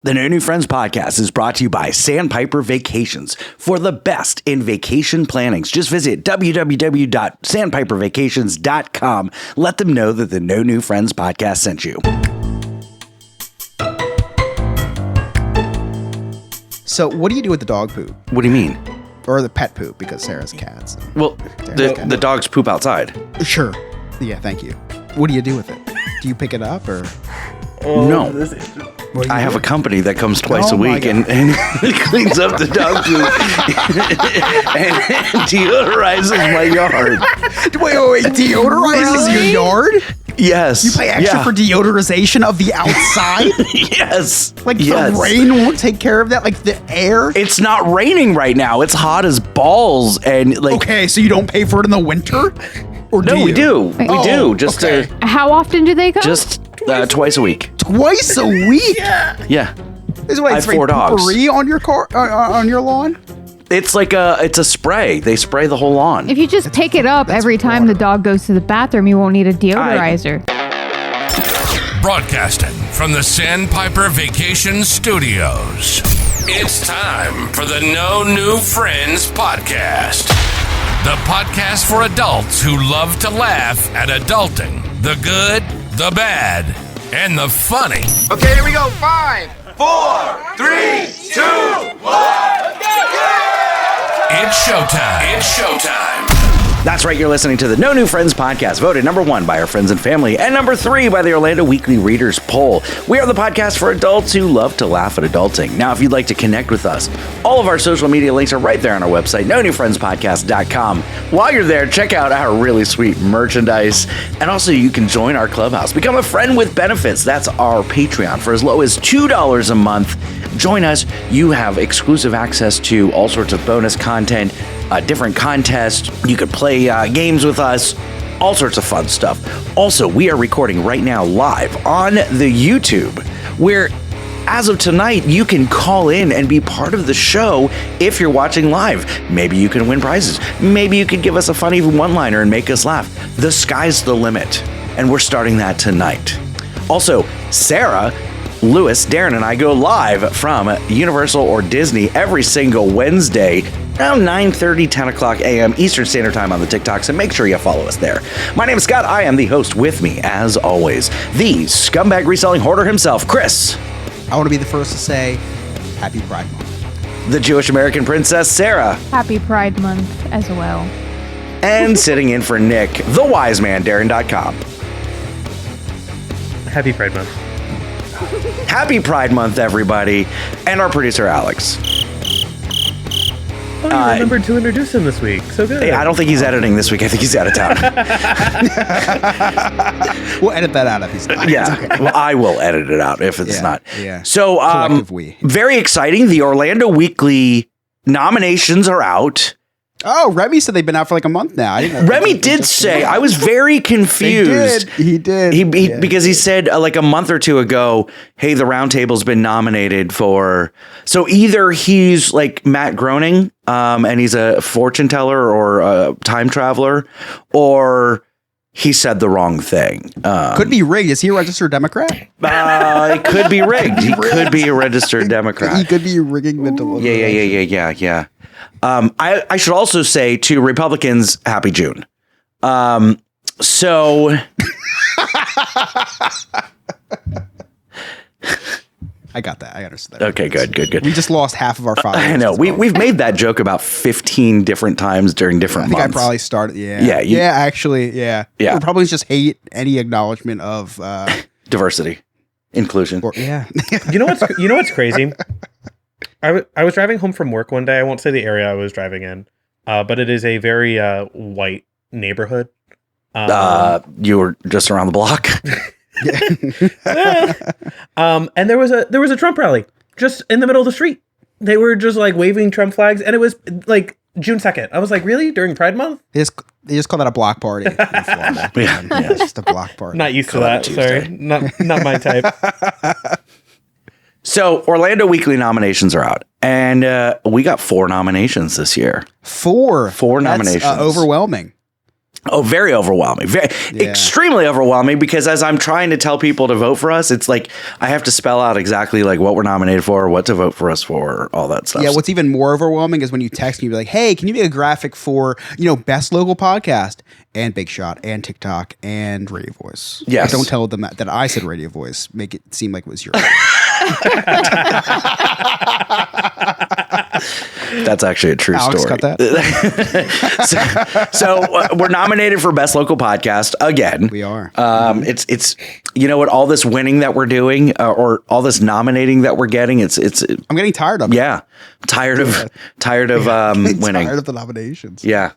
The No New Friends podcast is brought to you by Sandpiper Vacations. For the best in vacation plannings, just visit www.sandpipervacations.com. Let them know that the No New Friends podcast sent you. So what do you do with the dog poop? What do you mean? Or the pet poop, because Sarah's cats. Well, the dogs poop outside. Sure. Yeah, thank you. What do you do with it? Do you pick it up or? No. I have a company that comes twice a week and cleans up the dog poop and deodorizes my yard. Wait. Deodorizes your yard? Yes. You pay extra for deodorization of the outside? Yes. The rain won't take care of that? Like the air? It's not raining right now. It's hot as balls. And okay, so you don't pay for it in the winter? Or no, we do. We do. Just how often do they come? Just twice a week. Twice a week? Yeah. Is what, I have 4 dogs. On your car on your lawn? It's like it's a spray. They spray the whole lawn. If you just pick it up every time the dog goes to the bathroom, you won't need a deodorizer. Broadcasting from the Sandpiper Vacation Studios. It's time for the No New Friends podcast. The podcast for adults who love to laugh at adulting. The good, the bad, and the funny. Okay, here we go. 5, 4, 3, 2, 1. It's showtime. It's showtime. That's right, you're listening to the No New Friends podcast, voted number 1 by our friends and family, and number 3 by the Orlando Weekly Readers Poll. We are the podcast for adults who love to laugh at adulting. Now, if you'd like to connect with us, all of our social media links are right there on our website, nonewfriendspodcast.com. While you're there, check out our really sweet merchandise, and also you can join our clubhouse. Become a friend with benefits. That's our Patreon for as low as $2 a month. Join us. You have exclusive access to all sorts of bonus content, different contests. You could play games with us, all sorts of fun stuff. Also, we are recording right now live on the YouTube, where as of tonight, you can call in and be part of the show if you're watching live. Maybe you can win prizes. Maybe you could give us a funny one-liner and make us laugh. The sky's the limit, and we're starting that tonight. Also, Sarah, Lewis, Darren, and I go live from Universal or Disney every single Wednesday around 9:30, 10 o'clock a.m. Eastern Standard Time on the TikToks, and make sure you follow us there. My name is Scott. I am the host. With me, as always, the scumbag reselling hoarder himself, Chris. I want to be the first to say Happy Pride Month. The Jewish American princess, Sarah. Happy Pride Month as well. And sitting in for Nick, the wise man, Darren.com. Happy Pride Month. Happy Pride Month, everybody. And our producer, Alex. Oh, you remembered to introduce him this week. So good. Hey, I don't think he's editing this week. I think he's out of town. We'll edit that out if he's not. Yeah, okay. well, I will edit it out if it's not. Yeah. So, very exciting. The Orlando Weekly nominations are out. Oh, Remy said they've been out for like a month now. I didn't know. Remy did say, I was very confused. He did. Because he said like a month or two ago, hey, the Roundtable's been nominated for. So either he's like Matt Groening, and he's a fortune teller or a time traveler, or he said the wrong thing. Could be rigged. Is he a registered Democrat? It could be rigged. He could be a registered Democrat. He could be rigging the delivery. Yeah. I should also say to Republicans, happy June. So I got that. I understood that. Okay, good. We just lost half of our followers. I know. We've made that joke about 15 different times during different months. I think I probably started. Yeah. Yeah. Yeah. Republicans just hate any acknowledgement of diversity, inclusion. You know what's crazy? I was driving home from work one day. I won't say the area I was driving in, but it is a very white neighborhood. You were just around the block. And there was a Trump rally just in the middle of the street. They were just like waving Trump flags, and it was like June 2nd. I was like, really? During Pride Month? They just call that a block party in Florida. Yeah, it's just a block party. Not used to that. Sorry, not my type. So Orlando Weekly nominations are out, and we got 4 nominations this year. 4 nominations. That's overwhelming. Oh, very overwhelming. Extremely overwhelming, because as I'm trying to tell people to vote for us, it's like I have to spell out exactly like what we're nominated for, what to vote for us for, all that stuff. Yeah, what's even more overwhelming is when you text me, you're like, hey, can you make a graphic for, best local podcast and Big Shot and TikTok and Radio Voice? Yes. But don't tell them that I said Radio Voice. Make it seem like it was yours. That's actually a true Alex, story. cut that. so we're nominated for Best Local Podcast again. We are. It's what, all this winning that we're doing, or all this nominating that we're getting, it's I'm getting tired of it. yeah, tired of winning. Tired of the nominations. Yeah.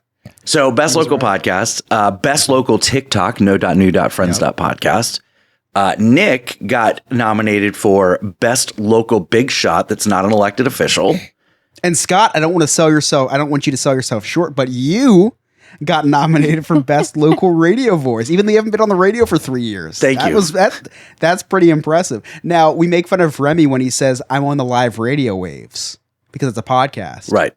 So best local podcast, best local TikTok, no.new.friends.podcast. Nick got nominated for best local big shot that's not an elected official. And Scott, I don't want you to sell yourself short, but you got nominated for best local radio voice, even though you haven't been on the radio for 3 years. Thank you. That's pretty impressive. Now, we make fun of Remy when he says, I'm on the live radio waves, because it's a podcast. Right.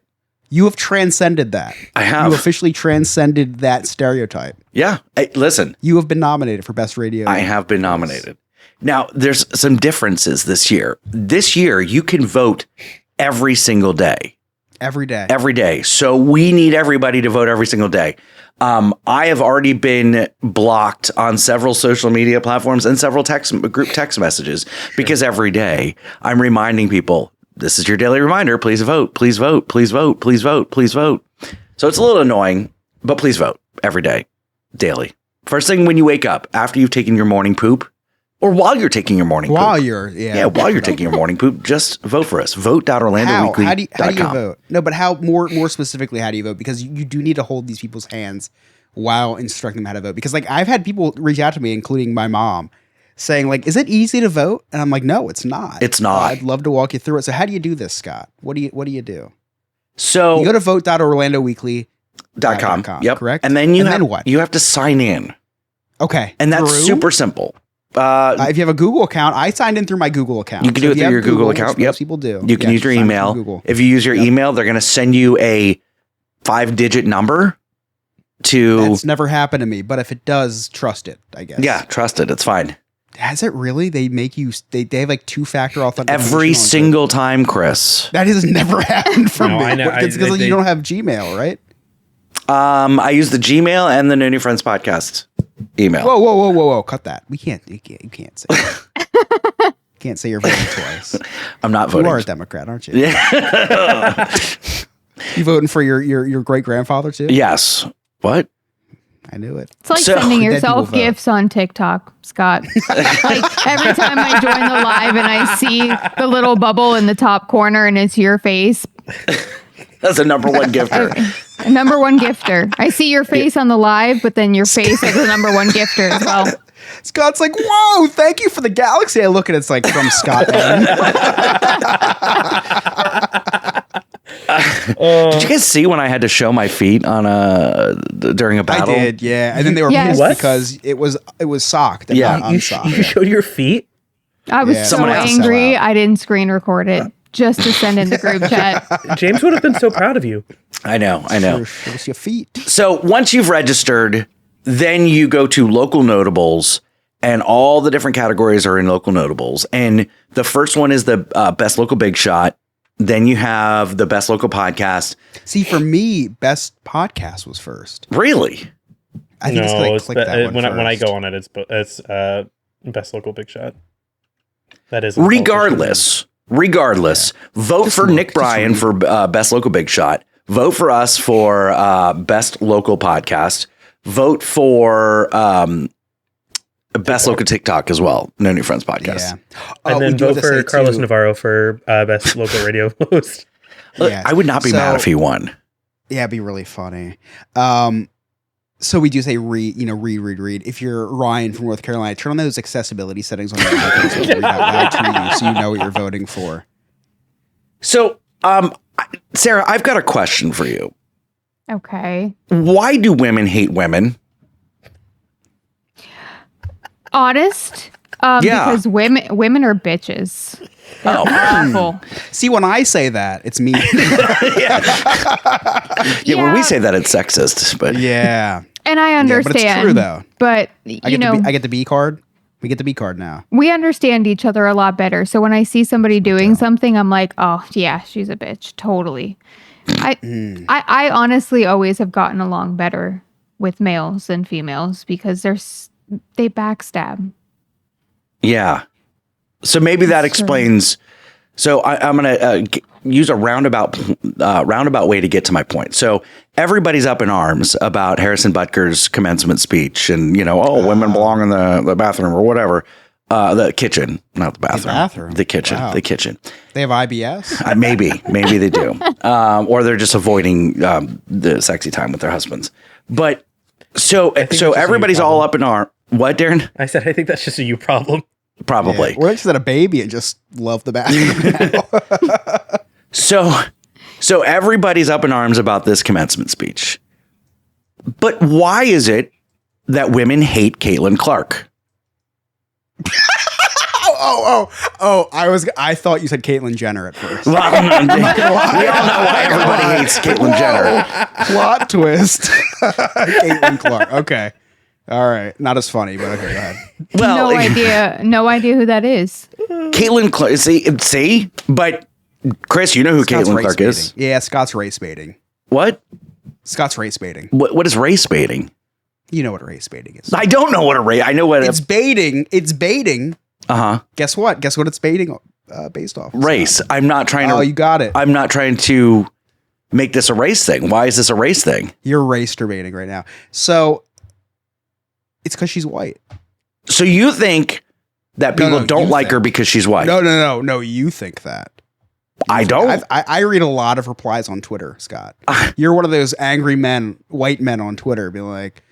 You have transcended that. I have. You officially transcended that stereotype. Yeah. Hey, listen. You have been nominated for best radio. I have been nominated. Now, there's some differences this year. This year, you can vote every single day. Every day. Every day. So we need everybody to vote every single day. I have already been blocked on several social media platforms and several group text messages because every day I'm reminding people, this is your daily reminder. Please vote. Please vote. Please vote. Please vote. Please vote. So it's a little annoying, but please vote every day, daily. First thing when you wake up, after you've taken your morning poop, or while you're taking your morning poop. While you're taking your morning poop, just vote for us. Vote.orlandoweekly.com. How do you vote? No, but how more specifically, how do you vote? Because you do need to hold these people's hands while instructing them how to vote. Because like I've had people reach out to me, including my mom, saying like, is it easy to vote? And I'm like, no, it's not. It's not. I'd love to walk you through it. So how do you do this, Scott? What do you do? So you go to vote.orlandoweekly.com. Yep. Correct. And then then what? You have to sign in. Okay. And that's super simple. If you have a Google account, I signed in through my Google account. You can do it through your Google account. Yep. Most people do. You can use your email. If you use your email, they're going to send you a 5-digit number to. That's never happened to me, but if it does, trust it, I guess. Yeah, trust it. It's fine. Has it really? They make you. They have like 2-factor authentication every single time, Chris. That has never happened for me. I know. It's because you don't have Gmail, right? I use the Gmail and the No New Friends podcast email. Whoa! Cut that. You can't say. That. Can't say you're voting twice. I'm not voting. You are a Democrat, aren't you? Yeah. You voting for your great grandfather too? Yes. What? I knew it. It's like sending yourself gifts on TikTok, Scott. Like every time I join the live and I see the little bubble in the top corner and it's your face. That's a number one gifter. A number one gifter. I see your face on the live, but then your face is the number one gifter as well. Scott's like, whoa, thank you for the galaxy. I look and it's like from Scott. Did you guys see when I had to show my feet on during a battle? I did, yeah. And then they were pissed because it was socked. Yeah, you showed your feet. I was so angry. I didn't screen record it just to send in the group chat. James would have been so proud of you. I know. Show us your feet. So once you've registered, then you go to local notables, and all the different categories are in local notables. And the first one is the best local big shot. Then you have the best local podcast. See, for me, best podcast was first. Really? I think it's that when I go on it, it's best local big shot. That is regardless. Vote Just for Nick Bryan for best local big shot. Vote for us for best local podcast. Vote for best local TikTok as well. No New Friends podcast. Yeah. And then vote for Carlos Navarro for best local radio host. Yes. I would not be mad if he won. Yeah, it'd be really funny. So we do say read. If you're Ryan from North Carolina, turn on those accessibility settings on your iPhone so read out loud to you so you know what you're voting for. So, Sarah, I've got a question for you. Okay. Why do women hate women? Honest. Because women are bitches. They're awful. See, when I say that, it's me. Yeah, when we say that, it's sexist. But yeah. And I understand. But it's true, though. But, I get the B card. We get the B card now. We understand each other a lot better. So when I see somebody doing something, I'm like, oh, yeah, she's a bitch. Totally. I honestly always have gotten along better with males than females because they backstab. Yeah. So maybe that explains. So I'm going to use a roundabout way to get to my point. So everybody's up in arms about Harrison Butker's commencement speech and, women belong in the bathroom or whatever. The kitchen, not the bathroom. The kitchen. Wow. The kitchen. They have IBS? Maybe they do. Or they're just avoiding the sexy time with their husbands. But so everybody's all up in arms. What, Darren? I said, I think that's just a you problem. Probably. Yeah. Or just had a baby and just love the bathroom. So everybody's up in arms about this commencement speech. But why is it that women hate Caitlin Clark? I thought you said Caitlyn Jenner at first. Well, we all know why everybody hates Caitlyn Jenner. Plot twist. Caitlin Clark. Okay. All right. Not as funny, but okay, go ahead. Well, no idea who that is. Caitlin Clark. See? But Chris, you know who Caitlin Clark is? Yeah, Scott's race baiting. What? Scott's race baiting. What is race baiting? You know what race baiting is. I don't know what a race. I know what it's baiting. It's baiting. Uh-huh. Guess what? Guess what it's baiting based off? Race. I'm not trying to. Oh, you got it. I'm not trying to make this a race thing. Why is this a race thing? You're race debating right now. So it's because she's white. So you think that people don't like her because she's white? No. You think that. I don't. I read a lot of replies on Twitter, Scott. You're one of those angry white men on Twitter, being like,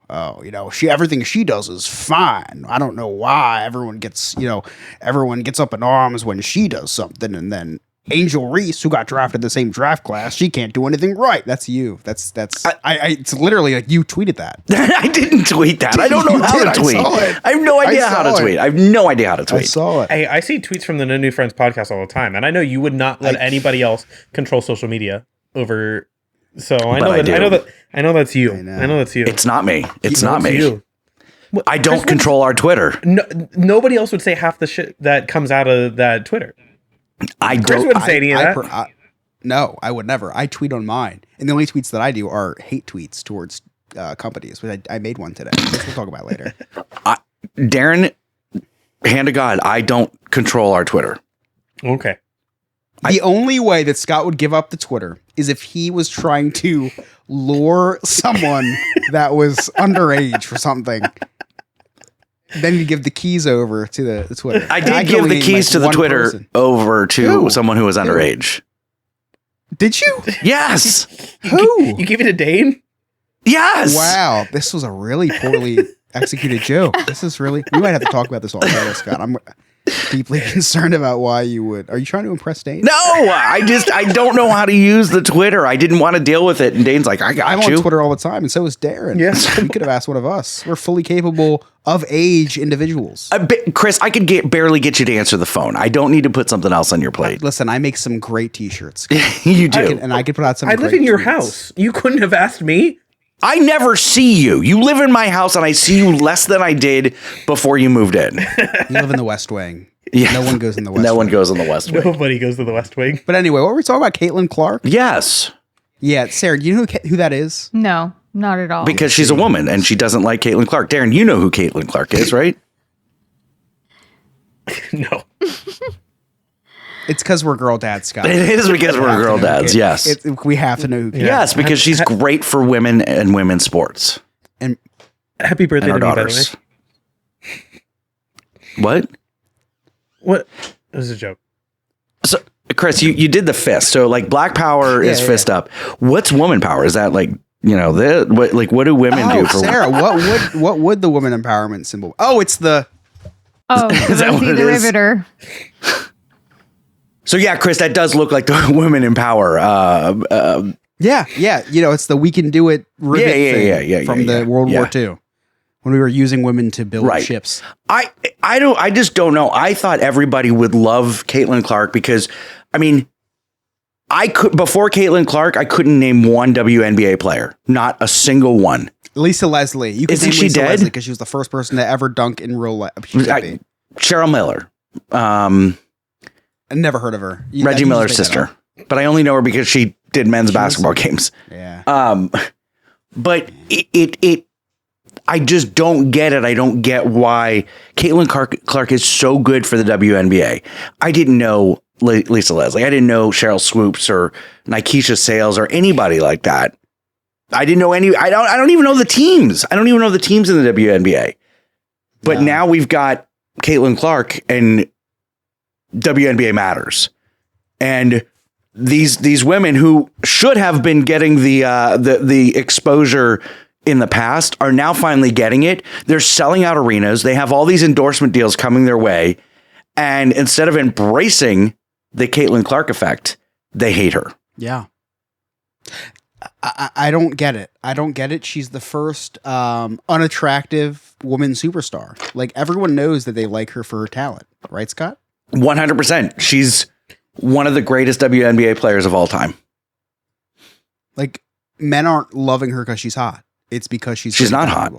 "Oh, everything she does is fine. I don't know why everyone gets up in arms when she does something, and then Angel Reese, who got drafted in the same draft class, she can't do anything right." That's you. That's. It's literally like you tweeted that. I didn't tweet that. I don't know how to tweet. I have no idea how to tweet. I have no idea how to tweet. I saw it. Hey, I see tweets from the No New Friends podcast all the time, and I know you would not let anybody else control social media over. So I know that's you. I know that's you. It's not me. It's not me. You. I don't control our Twitter. No, nobody else would say half the shit that comes out of that Twitter. I Chris don't. wouldn't say any of that. No, I would never. I tweet on mine, and the only tweets that I do are hate tweets towards companies. Which I made one today. Which we'll talk about later. Darren, hand to God, I don't control our Twitter. Okay. The only way that Scott would give up the Twitter is if he was trying to lure someone that was underage for something. Then you give the keys over to the Twitter. I did give the keys to the Twitter over to someone who was underage. Did you? Yes. Who? You gave it to Dane? Yes. Wow. This was a really poorly executed joke. This is really. We might have to talk about this all later, Scott. I'm deeply concerned about why you would. Are you trying to impress Dane? No, I don't know how to use the Twitter. I didn't want to deal with it. And Dane's like, I'm on Twitter all the time, and so is Darren. Yes. You could have asked one of us. We're fully capable of age individuals. Chris, I could barely get you to answer the phone. I don't need to put something else on your plate. Listen, I make some great t-shirts. You do. I could put out some I live in your house. You couldn't have asked me. I never see you. You live in my house, and I see you less than I did before you moved in. You live in the West Wing. Yeah. No one goes in the West Wing. No one goes in the West Wing. Nobody goes to the West Wing. But anyway, what were we talking about? Caitlin Clark? Yes. Yeah, Sarah, do you know who that is? No, not at all. Because she's a woman, and she doesn't like Caitlin Clark. Darren, you know who Caitlin Clark is, right? No. It's because we're girl dads, Scott. It is because we're girl dads, yes. We have to know who Caitlin Yes, because she's great for women and women's sports. And Happy birthday And to our me, by the daughters. way. What? What? It was a joke. So, Chris, you did the fist. So, like, Black Power is fist up. What's woman power? Is that like, what do women do for Sarah, what would the woman empowerment symbol? Oh, it's the Is that what Rosie it the is? Riveter. So yeah, Chris, that does look like the women in power. Yeah. It's the we can do it rivet thing from the World War II when we were using women to build ships. I just don't know. I thought everybody would love Caitlin Clark because, I mean, before Caitlin Clark, I couldn't name one WNBA player. Not a single one. Lisa Leslie. You can Isn't name she Lisa dead? Leslie because she was the first person to ever dunk in real life. She should be. Cheryl Miller. I never heard of her. Reggie Miller's sister. But I only know her because she did men's basketball games. Yeah. But I just don't get it. I don't get why Caitlin Clark is so good for the WNBA. I didn't know Lisa Leslie. I didn't know Cheryl Swoops or Nikesha Sales or anybody like that. I didn't know any. I don't even know the teams. I don't even know the teams in the WNBA. But now we've got Caitlin Clark and WNBA matters. And these women who should have been getting the exposure in the past are now finally getting it. They're selling out arenas. They have all these endorsement deals coming their way. And instead of embracing the Caitlin Clark effect, they hate her. Yeah. I don't get it. I don't get it. She's the first unattractive woman superstar. Like, everyone knows that they like her for her talent. Right, Scott? 100%. She's one of the greatest WNBA players of all time. Like, men aren't loving her because she's hot. It's because she's not hot.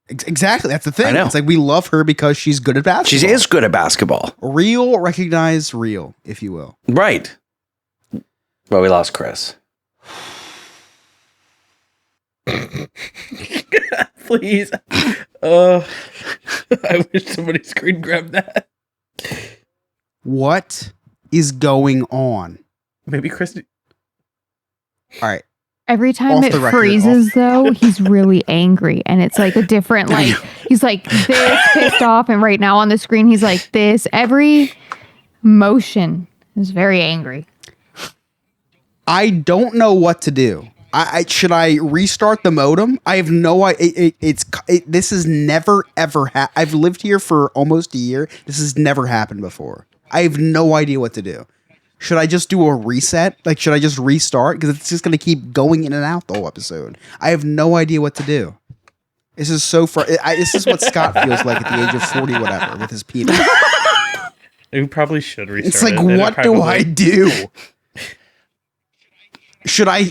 Exactly. That's the thing. I know. It's like we love her because she's good at basketball. She is good at basketball. Real, recognize real, if you will. Right. Well, we lost Chris. Please. I wish somebody screen grabbed that. What is going on? Maybe Chris. All right. Every time Off it the record, freezes, though, he's really angry. And it's like a different, like, he's like this pissed off. And right now on the screen, he's like this. Every motion is very angry. I don't know what to do. Should I restart the modem? I have no idea. This has never, ever I've lived here for almost a year. This has never happened before. I have no idea what to do. Should I just do a reset? Like, should I just restart? Because it's just going to keep going in and out the whole episode. I have no idea what to do. This is so far. This is what Scott feels like at the age of 40, whatever, with his penis. We probably should restart. It's like, it. what do I do? Should I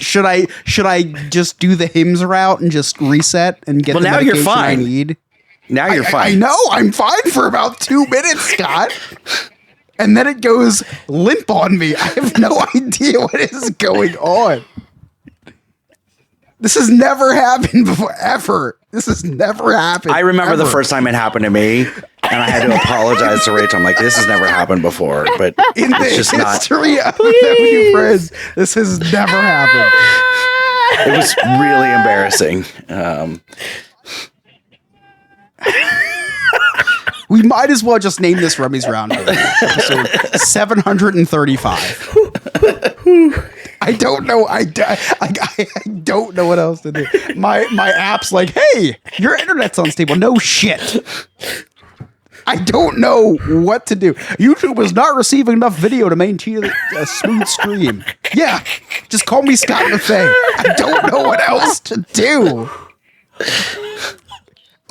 just do the hymns route and just reset and get the now you're medication fine. I need? Now you're fine. I know. I'm fine for about 2 minutes, Scott. And then it goes limp on me. I have no idea what is going on. This has never happened before, ever. This has never happened. I remember the ever. first time it happened to me, and I had to apologize to Rachel. I'm like, this has never happened before, but In the it's just not. history of W Friends, this has never happened. It was really embarrassing. We might as well just name this Remy's Roundtable, episode 735. I don't know. I don't know what else to do. My app's like, hey, your internet's unstable. No shit. I don't know what to do. YouTube was not receiving enough video to maintain a smooth stream. Yeah, just call me Scott Buffet. I don't know what else to do.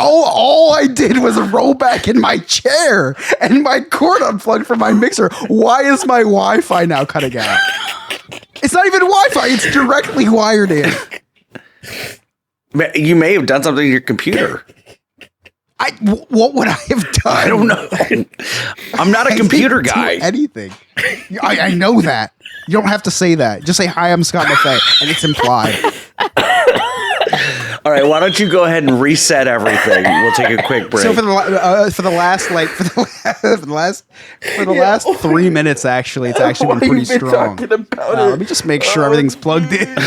All I did was roll back in my chair and my cord unplugged from my mixer. Why is my Wi-Fi now cutting out? It's not even Wi-Fi. It's directly wired in. You may have done something to your computer. What would I have done? I don't know. I'm not a computer guy. Anything. I know that. You don't have to say that. Just say, hi, I'm Scott Buffet, and it's implied. All right, why don't you go ahead and reset everything? We'll take a quick break. So for the last 3 minutes, actually, it's actually been pretty strong. Let me just make sure everything's plugged in.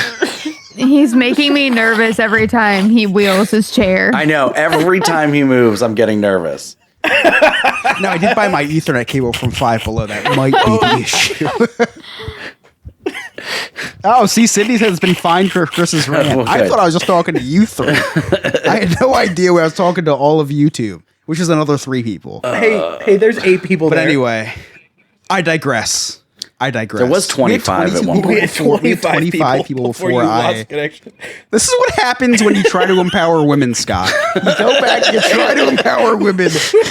He's making me nervous every time he wheels his chair. I know. Every time he moves, I'm getting nervous. No, I did buy my Ethernet cable from Five Below. That might be the issue. Oh, see, Sydney says it's been fine for Chris's rant. Well, I thought I was just talking to you three. I had no idea I was talking to all of YouTube, which is another 3 people. Hey, there's 8 people But there. anyway, I digress. There was 25 at one point. We had 25 people before you I... lost connection. This is what happens when you try to empower women, Scott. You go back, you try to empower women,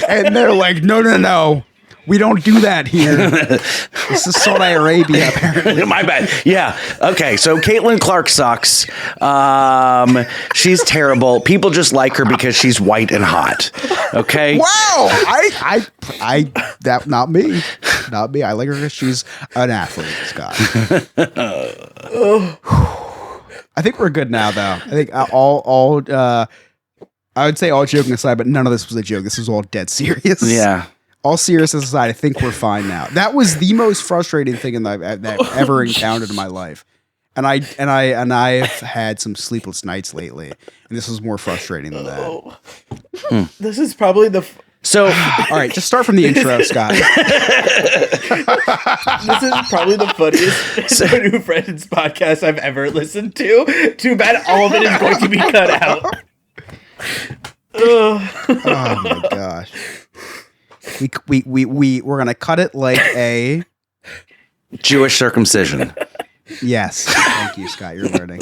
and they're like, no. We don't do that here. This is Saudi Arabia, apparently. My bad. Yeah. Okay. So Caitlin Clark sucks. She's terrible. People just like her because she's white and hot. Okay. Wow. That not me. Not me. I like her because she's an athlete, Scott. I think we're good now, though. I think I would say all joking aside, but none of this was a joke. This was all dead serious. Yeah. All seriousness aside, I think we're fine now. That was the most frustrating thing that I've ever encountered in my life, and I've had some sleepless nights lately, and this was more frustrating than that. This is probably the. So, all right, just start from the intro, Scott. This is probably the funniest No New Friends podcast I've ever listened to. Too bad all of it is going to be cut out. Oh my gosh. We're gonna cut it like a Jewish circumcision. yes. Thank you, Scott. You're learning.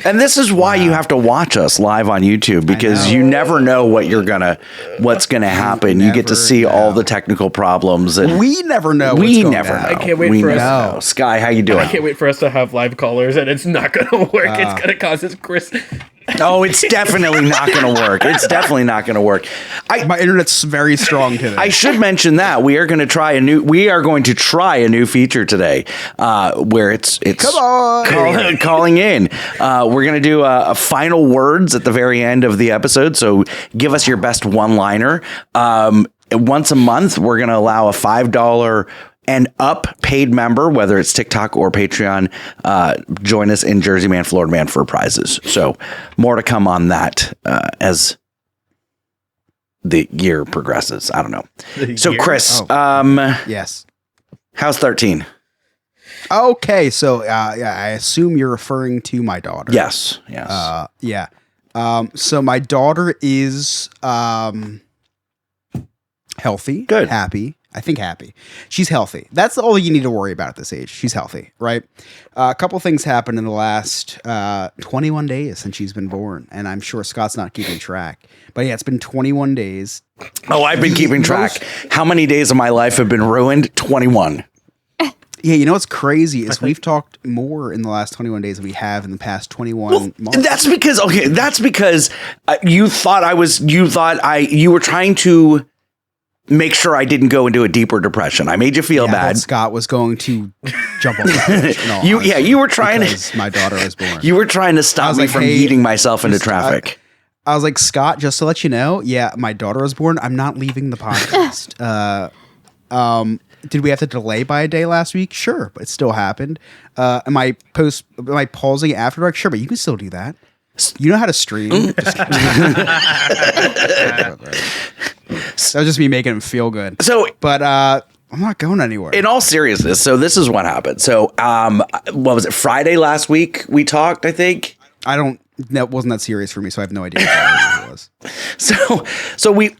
And this is why you have to watch us live on YouTube, because you never know what's gonna happen. You get to see all the technical problems, and We never know. we what's never going know. down. I can't wait we for us never to know. Sky, how you doing? I can't wait for us to have live callers, and it's not going to work. It's going to cause us Chris. Oh, it's definitely not going to work. It's definitely not going to work. My internet's very strong today. I should mention that we are going to try a new feature today, where it's Come on. calling in. We're going to do a final words at the very end of the episode. So give us your best one-liner. Once a month, we're going to allow a $5 and up paid member, whether it's TikTok or Patreon, join us in Jersey Man, Florida Man for prizes. So more to come on that as the year progresses. I don't know. Chris, yes. how's 13? Okay, so I assume you're referring to my daughter. Yes. Yeah. So my daughter is healthy, Good. happy. I think happy. She's healthy. That's all you need to worry about at this age. She's healthy, right? A couple things happened in the last 21 days since she's been born, and I'm sure Scott's not keeping track. But yeah, it's been 21 days. Oh, I've been keeping track. How many days of my life have been ruined? 21. Yeah, you know what's crazy is we've talked more in the last 21 days than we have in the past 21 months. That's because you were trying to make sure I didn't go into a deeper depression. I made you feel I bad. thought Scott was going to jump off the bridge. You were trying to. My daughter was born. You were trying to stop me from eating myself into traffic. I was like, Scott, just to let you know, my daughter was born. I'm not leaving the podcast. Did we have to delay by a day last week? Sure, but it still happened. Am I pausing after dark? Sure, but you can still do that. You know how to stream. That was just me making him feel good. But I'm not going anywhere. In all seriousness, so this is what happened. So, what was it? Friday last week we talked, I think. That wasn't that serious for me, so I have no idea what it was. I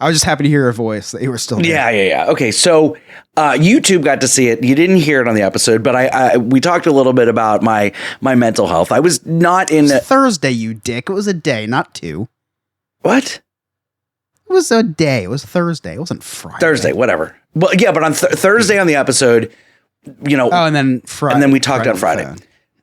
was just happy to hear your voice that you were still there. Yeah. Okay, so YouTube got to see it. You didn't hear it on the episode, but we talked a little bit about my mental health. I was not in Thursday, you dick. It was a day, not two. What? It was a day. It was Thursday. It wasn't Friday. Thursday, whatever. Well, yeah, but on Thursday on the episode, and then Friday, and then we talked on Friday.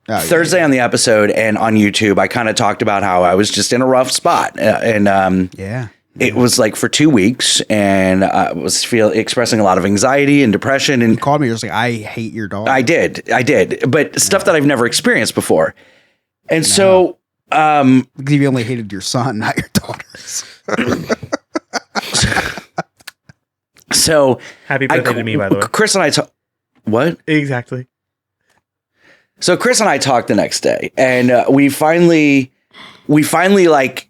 Thursday on the episode and on YouTube, I kind of talked about how I was just in a rough spot, it was like for 2 weeks, and I was expressing a lot of anxiety and depression. And you called me, you're just like, I hate your dog. I did, but stuff that I've never experienced before, and so because you only hated your son, not your daughters. So happy birthday to me, by the way. Chris and I what exactly? So Chris and I talked the next day, and we finally like,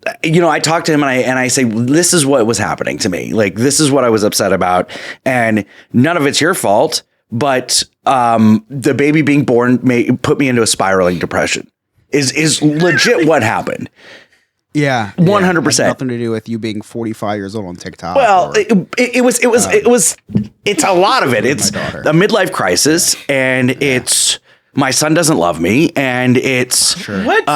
I talked to him and I say, this is what was happening to me. Like, this is what I was upset about, and none of it's your fault, but the baby being born put me into a spiraling depression. Is legit what happened. Yeah, 100%. Nothing to do with you being 45 years old on TikTok. Well, it's a lot of it. It's a midlife crisis, and it's my son doesn't love me, and it's What?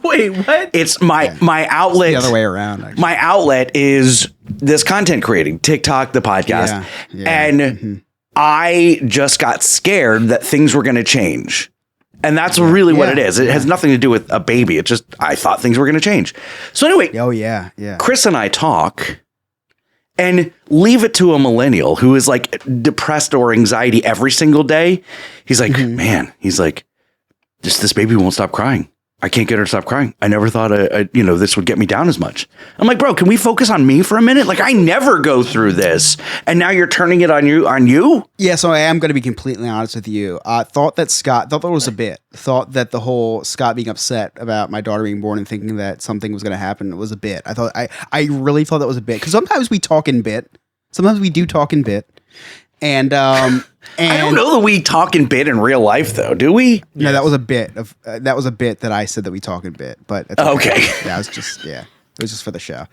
Wait, what? it's my outlet. The other way around. Actually. My outlet is this content creating, TikTok, the podcast, and I just got scared that things were going to change. And that's really what it is. It has nothing to do with a baby. It's just, I thought things were going to change. So anyway, Chris and I talk and leave it to a millennial who is like depressed or anxiety every single day. He's like, man, he's like, this baby won't stop crying. I can't get her to stop crying. I never thought, this would get me down as much. I'm like, bro, can we focus on me for a minute? Like, I never go through this, and now you're turning it on you. Yeah, so I am going to be completely honest with you. Thought that was a bit. Thought that the whole Scott being upset about my daughter being born and thinking that something was going to happen was a bit. I really thought that was a bit, because sometimes we talk in bit. Sometimes we do talk in bit. And I don't know that we talk in bit in real life, though, do we? No, that was a bit of that was a bit that I said that we talk in bit, but it's okay. Yeah, it was just for the show.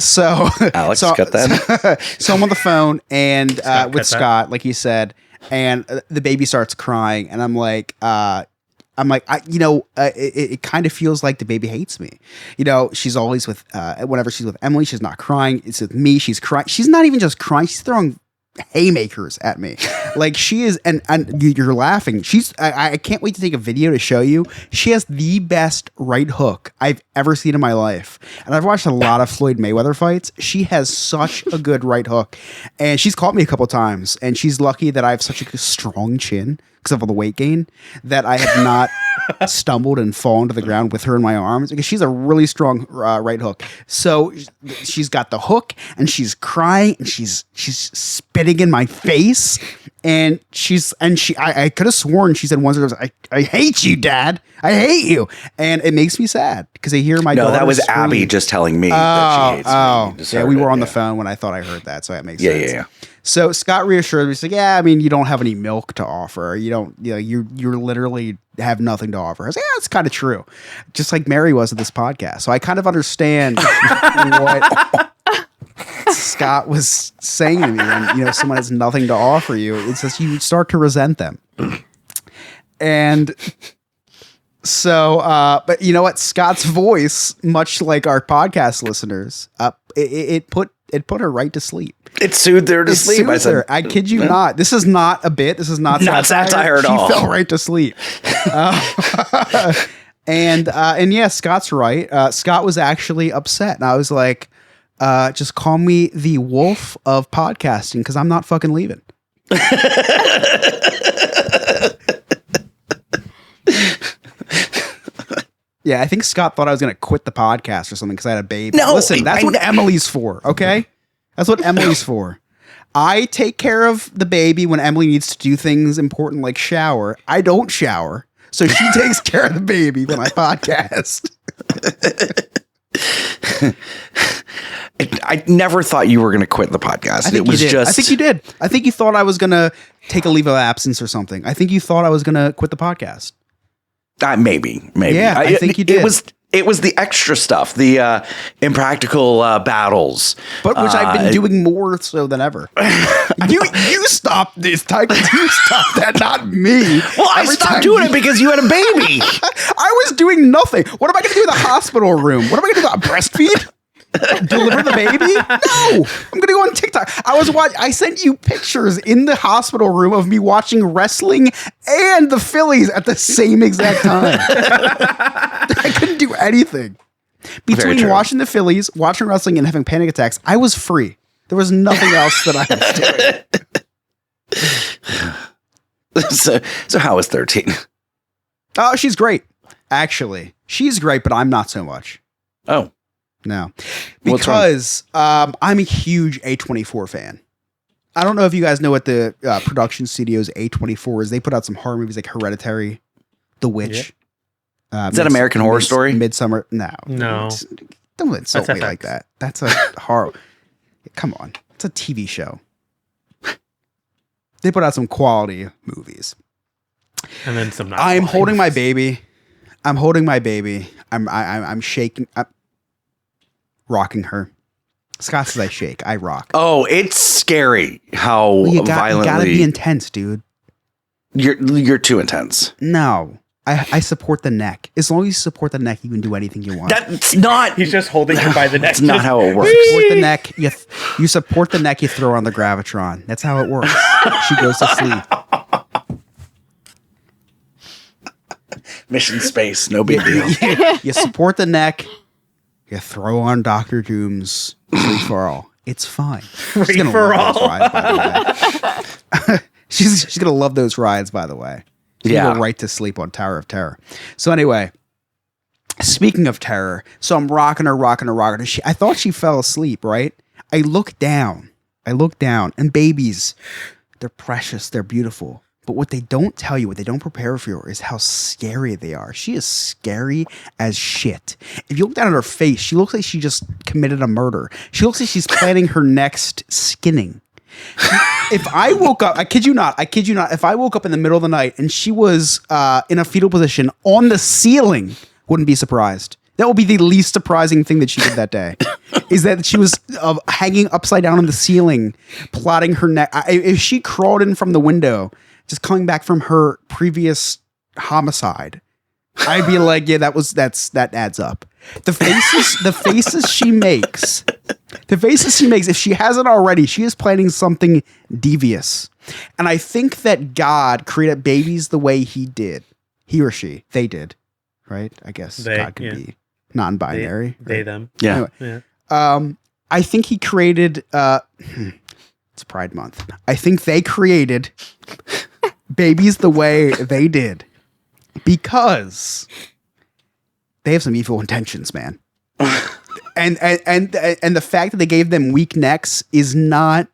So Alex, cut that. So I'm on the phone and with Scott, like you said, and the baby starts crying, and I'm like, it kind of feels like the baby hates me. She's always with whenever she's with Emily, she's not crying. It's with me, she's crying. She's not even just crying; she's throwing haymakers at me. Like she is, and you're laughing. I can't wait to take a video to show you. She has the best right hook I've ever seen in my life. And I've watched a lot of Floyd Mayweather fights. She has such a good right hook. And she's caught me a couple times. And she's lucky that I have such a strong chin because of all the weight gain that I have not stumbled and fallen to the ground with her in my arms, because she's a really strong right hook. So she's got the hook and she's crying and she's spitting in my face, and I could have sworn she said once, I hate you, Dad. I hate you. And it makes me sad because I hear my daughter. No, that was scream. Abby just telling me that she hates me. Yeah, we were on the phone when I thought I heard that, so that makes sense. Yeah. So Scott reassured me. He's like, "Yeah, I mean, you don't have any milk to offer. You don't. You literally have nothing to offer." I was like, "Yeah, it's kind of true." Just like Mary was at this podcast. So I kind of understand what Scott was saying to me. When someone has nothing to offer you, it's just you start to resent them. And so, but you know what? Scott's voice, much like our podcast listeners, it put her right to sleep. It soothed her to sleep. I said, I kid you not. This is not a bit. This is not satire at all. She fell right to sleep. And yeah, Scott's right. Scott was actually upset, and I was like, just call me the wolf of podcasting, because I'm not fucking leaving. Yeah, I think Scott thought I was going to quit the podcast or something because I had a baby. No, listen, that's what Emily's for, okay? That's what Emily's for. I take care of the baby when Emily needs to do things important like shower. I don't shower, so she takes care of the baby when I podcast. I never thought you were going to quit the podcast. I think you did. I think you thought I was going to take a leave of absence or something. I think you thought I was going to quit the podcast. Maybe. Yeah, I think you did. It was the extra stuff, the impractical battles, but which I've been doing more so than ever. You stopped this, Tiger. You stopped that, not me. Well, I stopped doing it because you had a baby. I was doing nothing. What am I going to do in the hospital room? What am I going to do? Breastfeed? Deliver the baby? No, I'm gonna go on TikTok. I sent you pictures in the hospital room of me watching wrestling and the Phillies at the same exact time. I couldn't do anything between watching the Phillies, watching wrestling, and having panic attacks. I was free. There was nothing else that I was doing. So how is 13? Oh, she's great. Actually, she's great, but I'm not so much. Oh. No, because I'm a huge A24 fan. I don't know if you guys know what the production studios A24 is. They put out some horror movies like Hereditary, The Witch. Is that American Horror Story? Midsummer? No. Don't insult me like that. That's a horror. Come on. It's a TV show. They put out some quality movies. And then some. I'm holding my baby. I'm shaking. Rocking her. Scott says I shake. I rock. Oh, it's scary how violently. You gotta be intense, dude. You're too intense. No. I support the neck. As long as you support the neck, you can do anything you want. That's not. He's just holding her by the neck. That's not how it works. Support the neck. You support the neck. You throw her on the gravitron. That's how it works. She goes to sleep. Mission space, no big deal. You support the neck. You throw on Dr. Doom's free for all. It's fine. Free for all. She's gonna love those rides, by the way. She's gonna go right to sleep on Tower of Terror. So anyway, speaking of terror, so I'm rocking her. And I thought she fell asleep, right? I look down, and babies, they're precious, they're beautiful. But what they don't tell you, what they don't prepare for you, is how scary they are. She is scary as shit. If you look down at her face, she looks like she just committed a murder. She looks like she's planning her next skinning. If I woke up, I kid you not, if I woke up in the middle of the night and she was in a fetal position on the ceiling, wouldn't be surprised. That would be the least surprising thing that she did that day, is that she was hanging upside down on the ceiling, plotting her neck. If she crawled in from the window, just coming back from her previous homicide, I'd be like, yeah, that adds up. The faces she makes, if she hasn't already, she is planning something devious. And I think that God created babies the way he did. He or she, they did, right? I guess God could be non-binary. They them. Yeah. Anyway, I think he created, it's Pride Month. I think they created babies the way they did because they have some evil intentions, man. and the fact that they gave them weak necks is not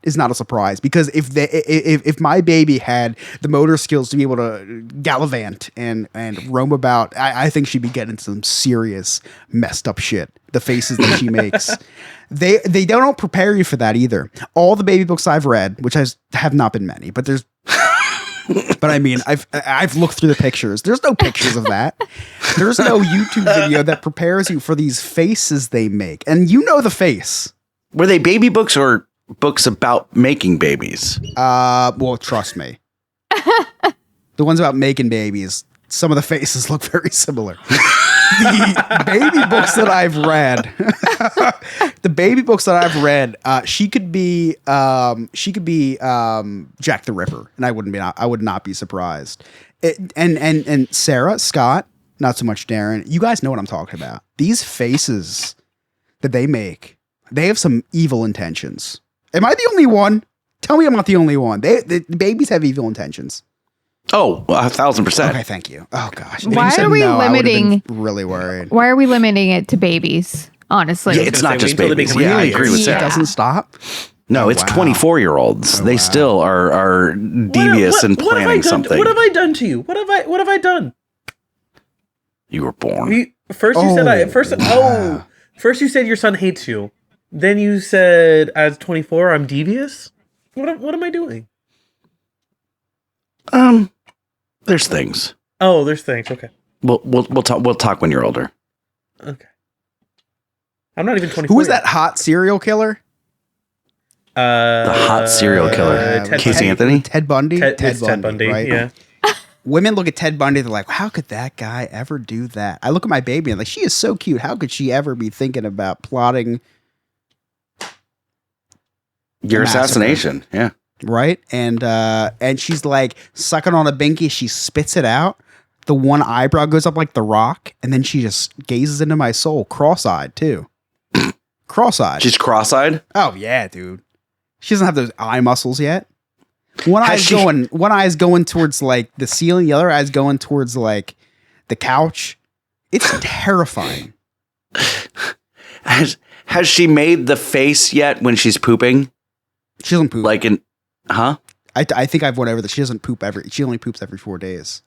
a surprise, because if my baby had the motor skills to be able to gallivant and roam about, I think she'd be getting some serious messed up shit. The faces that she makes, they don't prepare you for that either. All the baby books I've read, which have not been many, but there's. But I mean, I've looked through the pictures. There's no pictures of that. There's no YouTube video that prepares you for these faces they make. And you know the face. Were they baby books or books about making babies? Well, trust me. The ones about making babies, some of the faces look very similar. The baby books that I've read, she could be Jack the Ripper, and I would not be surprised. And Sarah, Scott, not so much Darren. You guys know what I'm talking about. These faces that they make, they have some evil intentions. Am I the only one? Tell me I'm not the only one. The babies have evil intentions. Oh, 1,000%. Okay, thank you. Oh gosh. Why are we limiting? Really worried. Why are we limiting it to babies? Honestly, Yeah, it's not just wait until they babies. become Yeah, I teenagers. agree with It Sarah. doesn't stop. No, it's wow. 24-year-olds. They still are devious and planning something. What have I done to you? What have I done? You were born. First you said your son hates you. Then you said as 24 I'm devious. What am I doing? There's things. Oh, there's things. Okay. We'll talk when you're older. Okay. I'm not even 24. Who is yet. that hot serial killer? The hot serial killer. Ted Casey Bundy. Anthony? Ted Bundy? It's Ted Bundy, right? yeah. Women look at Ted Bundy, they're like, how could that guy ever do that? I look at my baby and like, she is so cute. How could she ever be thinking about plotting Your massacre? assassination. Yeah. Right? And she's like sucking on a binky, she spits it out. The one eyebrow goes up like The Rock, and then she just gazes into my soul, cross-eyed too. Cross-eyed. She's cross-eyed? Oh yeah, dude. She doesn't have those eye muscles yet. One eye's going towards like the ceiling, the other eye's going towards like the couch. It's terrifying. Has she made the face yet when she's pooping? She doesn't poop. Like in, huh? I think I've went over that. She doesn't poop she only poops every 4 days.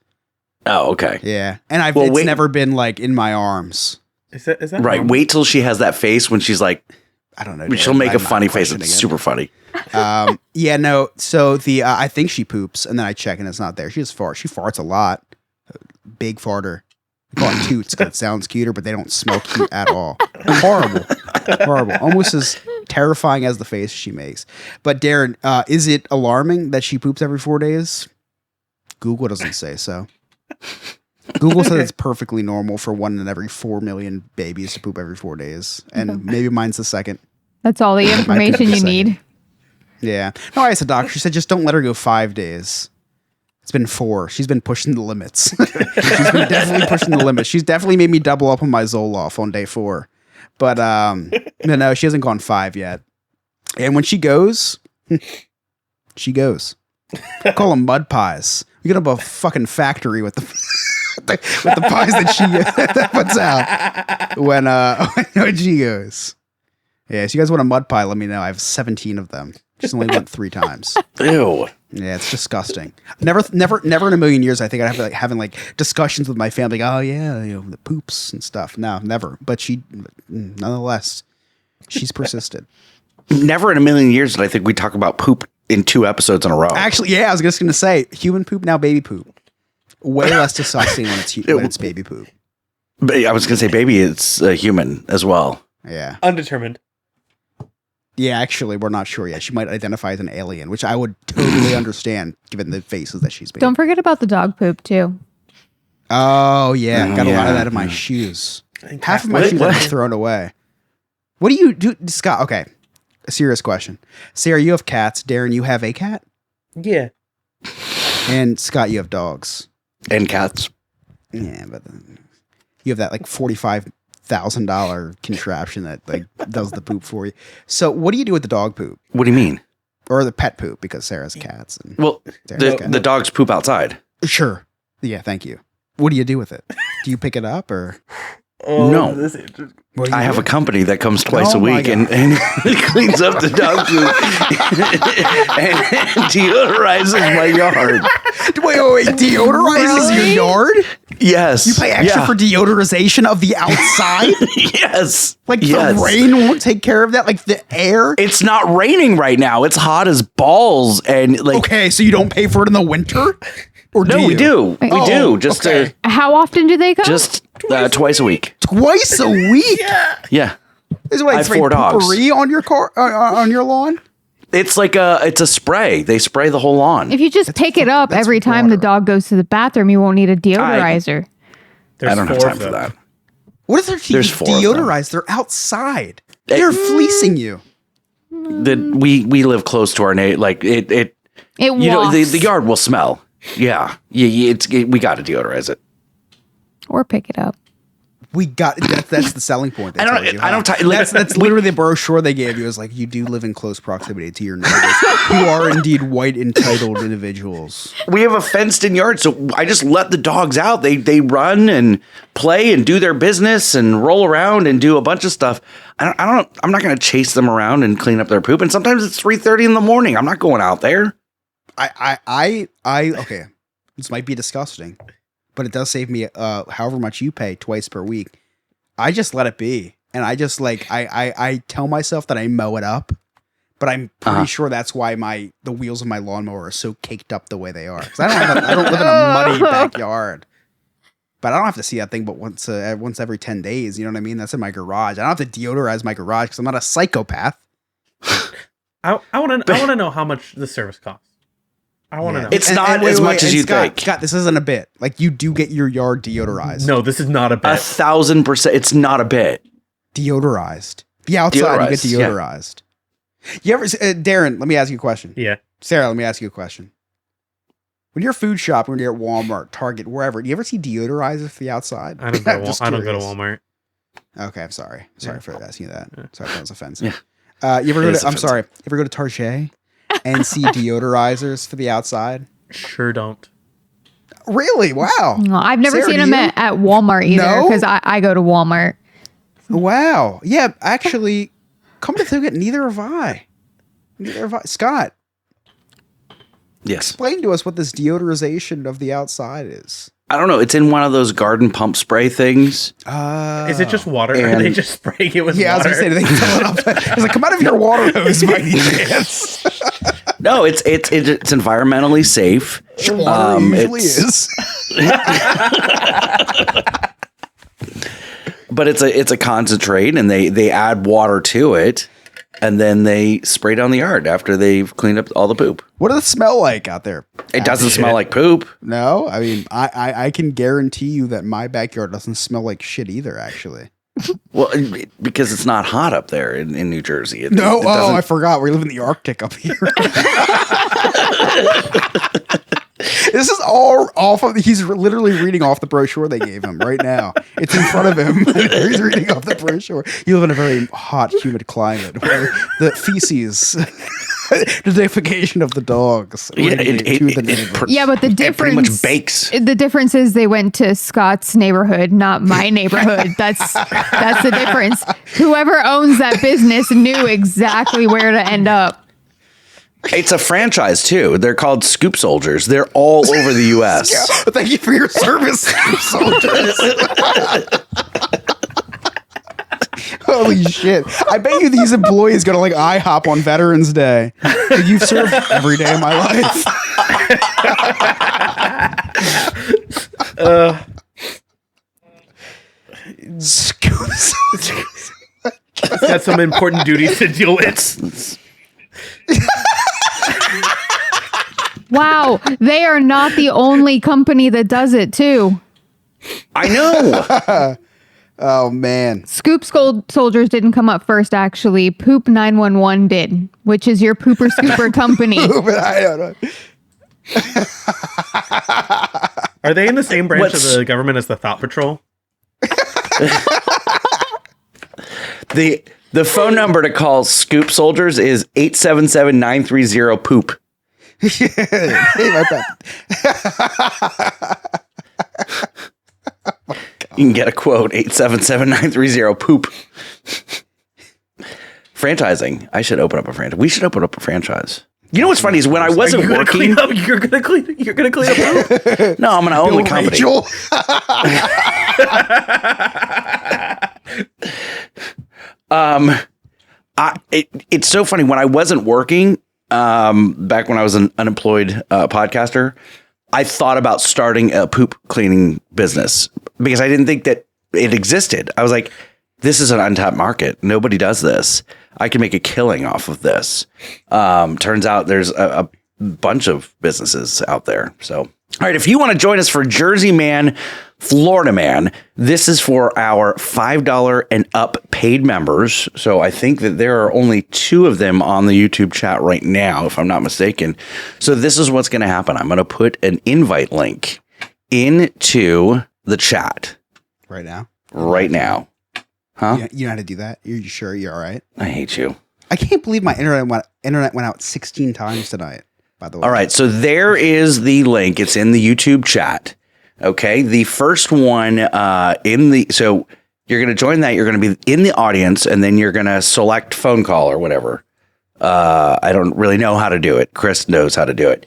Oh, okay. Yeah. And Well, never been like in my arms. Is that Right. normal? Wait till she has that face when she's like, I don't know. she'll make a funny face. It's super funny. Yeah, no. So I think she poops and then I check and it's not there. She just farts. She farts a lot. Big farter. We call it toots because it sounds cuter, but they don't smell cute at all. Horrible. Horrible. Almost as terrifying as the face she makes. But Darren, is it alarming that she poops every 4 days? Google doesn't say so. Google says it's perfectly normal for 1 in every 4 million babies to poop every 4 days. And maybe mine's the second. That's all the information you need. Yeah. No, I asked the doctor. She said, just don't let her go 5 days. It's been 4. She's been pushing the limits. She's been definitely pushing the limits. She's definitely made me double up on my Zoloft on day 4. But no, she hasn't gone 5 yet. And when she goes, she goes. I call them mud pies. We get up a fucking factory with the with the pies that she puts out when she goes. Yeah, so you guys want a mud pie, let me know. I have 17 of them. Just only went 3 times. Ew. Yeah, it's disgusting. Never in a million years I think I'd have having like discussions with my family. Like, oh yeah, the poops and stuff. No, never. But she, nonetheless, she's persisted. Never in a million years did I think we'd talk about poop in 2 episodes in a row. Actually, yeah, I was just going to say human poop, now baby poop. Way less disgusting when it's baby poop. But I was going to say baby, it's human as well. Yeah. Undetermined. Yeah, actually, we're not sure yet. She might identify as an alien, which I would totally understand given the faces that she's made. Don't forget about the dog poop too. Oh, yeah. Got a lot of yeah. that in my shoes. Half of my shoes have been thrown away. What do you do, Scott? Okay. A serious question. Sarah, you have cats. Darren, you have a cat? Yeah. And Scott, you have dogs. And cats. Yeah, but you have that like $45,000 contraption that like does the poop for you. So what do you do with the dog poop? What do you mean? Or the pet poop, because Sarah's cats. And Well, Darren's cat. the dogs poop outside. Sure. Yeah, thank you. What do you do with it? Do you pick it up or? No. What do you I have do? a company that comes twice Oh a my week God. and cleans up the dog poop and deodorizes my yard. Wait. Deodorizes your yard? Yes. You pay extra for deodorization of the outside? Yes. Like yes. the rain won't take care of that? Like the air? It's not raining right now. It's hot as balls and like. Okay, so you don't pay for it in the winter? Or No, do we you? do. We Oh, do. Just okay. How often do they come? just twice a week. Twice a week? Yeah. Is it like I have spray 4 dogs. potpourri on your car on your lawn? It's like it's a spray. They spray the whole lawn. If you just pick it up that's every time the water. dog goes to the bathroom, you won't need a deodorizer. There's I don't have 4 time of for them. that. What if they're There's 4 of them. deodorized? They're outside. They're fleecing you. We live close to our like it. It You know, walks. the yard will smell. Yeah. We got to deodorize it. Or pick it up. We got that's the selling point. They I don't- told you, I don't huh? t- like- that's literally the brochure they gave you. It was like, you do live in close proximity to your neighbors who are indeed white entitled individuals. We have a fenced in yard, so I just let the dogs out. They run and play and do their business and roll around and do a bunch of stuff. I'm not going to chase them around and clean up their poop. And sometimes it's 3:30 in the morning. I'm not going out there. I okay. This might be disgusting, but it does save me however much you pay twice per week. I just let it be. And I just like I tell myself that I mow it up, but I'm pretty sure that's why the wheels of my lawnmower are so caked up the way they are. 'Cause I don't live in a muddy backyard. But I don't have to see that thing but once every 10 days. You know what I mean? That's in my garage. I don't have to deodorize my garage because I'm not a psychopath. I want to know how much the service costs. I want to know. It's not as much as you think. Scott, this isn't a bit. Like, you do get your yard deodorized. No, this is not a bet. 1,000%. It's not a bit. Deodorized. The outside, you get Deodorized, yeah. deodorized. You ever, Darren, let me ask you a question. Yeah. Sarah, let me ask you a question. When you're food shopping, when you're at Walmart, Target, wherever, do you ever see deodorizers for the outside? I don't go. I'm just I don't go to curious. Walmart. Okay, I'm sorry. Sorry for asking you that. Sorry if that was offensive. Yeah. You ever It go is to, I'm offensive. sorry. You ever go to Target and see deodorizers for the outside? Sure don't. Really? Wow. No, I've never Sarah, seen do them you? at Walmart either No? because I go to Walmart. Wow. Yeah, actually, come to think of it, neither have I. Scott, Yes. explain to us what this deodorization of the outside is. I don't know. It's in one of those garden pump spray things. Is it just water? Or are And- they just spraying it with Yeah, I was water? going to say, they fill it up. It's like, come out of your water hose by any chance. No, it's environmentally safe. Water usually it's- is. But it's a concentrate, and they add water to it, and then they spray down the yard after they've cleaned up all the poop. What does it smell like out there? It doesn't smell like poop. No, I mean, I can guarantee you that my backyard doesn't smell like shit either, actually. Well, because it's not hot up there in New Jersey. It I forgot. We live in the Arctic up here. This is all off of. He's literally reading off the brochure they gave him right now. It's in front of him. He's reading off the brochure. You live in a very hot, humid climate where the feces, the defecation of the dogs. Yeah, but the difference it pretty much bakes. The difference is they went to Scott's neighborhood, not my neighborhood. That's the difference. Whoever owns that business knew exactly where to end up. It's a franchise too. They're called Scoop Soldiers. They're all over the U.S. Yeah, thank you for your service, Scoop Soldiers. Holy shit. I bet you these employees go to like IHOP on Veterans Day. You've served every day of my life. Scoop Soldiers. Got some important duties to deal with. Wow, they are not the only company that does it too. I know. Oh man. Scoop Soldiers didn't come up first, actually. Poop 911 did, which is your pooper scooper company. I don't know. Are they in the same branch of the government as the Thought Patrol? The phone number to call Scoop Soldiers is 877-930-POOP. Hey, my bad. You can get a quote, 877-930-POOP. Franchising. I should open up a franchise. We should open up a franchise. You know what's funny is when I wasn't working. You're gonna clean up poop? No, I'm gonna own the company. It's so funny when I wasn't working. Back when I was an unemployed podcaster, I thought about starting a poop cleaning business because I didn't think that it existed. I was like, this is an untapped market. Nobody does this. I can make a killing off of this. Turns out there's a bunch of businesses out there. So, all right, if you want to join us for Jersey Man, Florida Man, this is for our $5 and up paid members. So I think that there are only 2 of them on the YouTube chat right now, if I'm not mistaken. So this is what's going to happen. I'm going to put an invite link into the chat. Right now? Huh? You know how to do that? You're sure you're all right? I hate you. I can't believe my internet went out 16 times tonight, by the way. All right. So there is the link. It's in the YouTube chat. Okay. The first one so you're going to join that. You're going to be in the audience and then you're going to select phone call or whatever. I don't really know how to do it. Chris knows how to do it.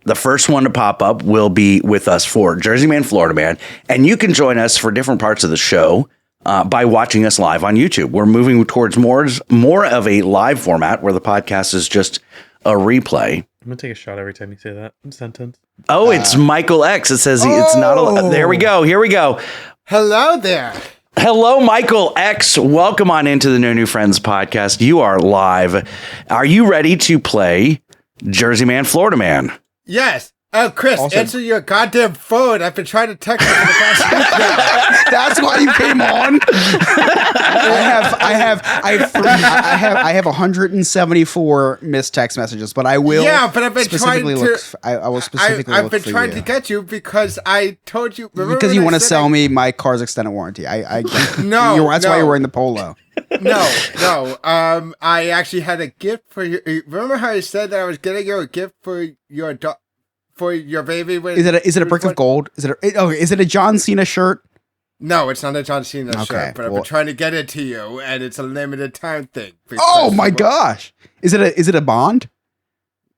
The first one to pop up will be with us for Jersey Man, Florida Man. And you can join us for different parts of the show by watching us live on YouTube. We're moving towards more of a live format where the podcast is just a replay. I'm going to take a shot every time you say that sentence. Oh, it's Michael X. It says it's not there we go. Here we go. Hello there. Hello, Michael X. Welcome on into the No New Friends podcast. You are live. Are you ready to play Jersey Man, Florida Man? Yes. Oh, Chris, answer your goddamn phone. I've been trying to text you for the past week now. That's why you came on. I have 174 missed text messages, but I will. Yeah, but I've been trying to. I will specifically. I've been trying to get you because I told you. Because you want to sell me my car's extended warranty. No, that's why you're wearing the polo. No. I actually had a gift for you. Remember how I said that I was getting you a gift for your for your baby? Is it a brick of gold? Is it a John Cena shirt? No, it's not a John Cena shirt, but I've been trying to get it to you, and it's a limited time thing. Oh my gosh! Is it a Bond?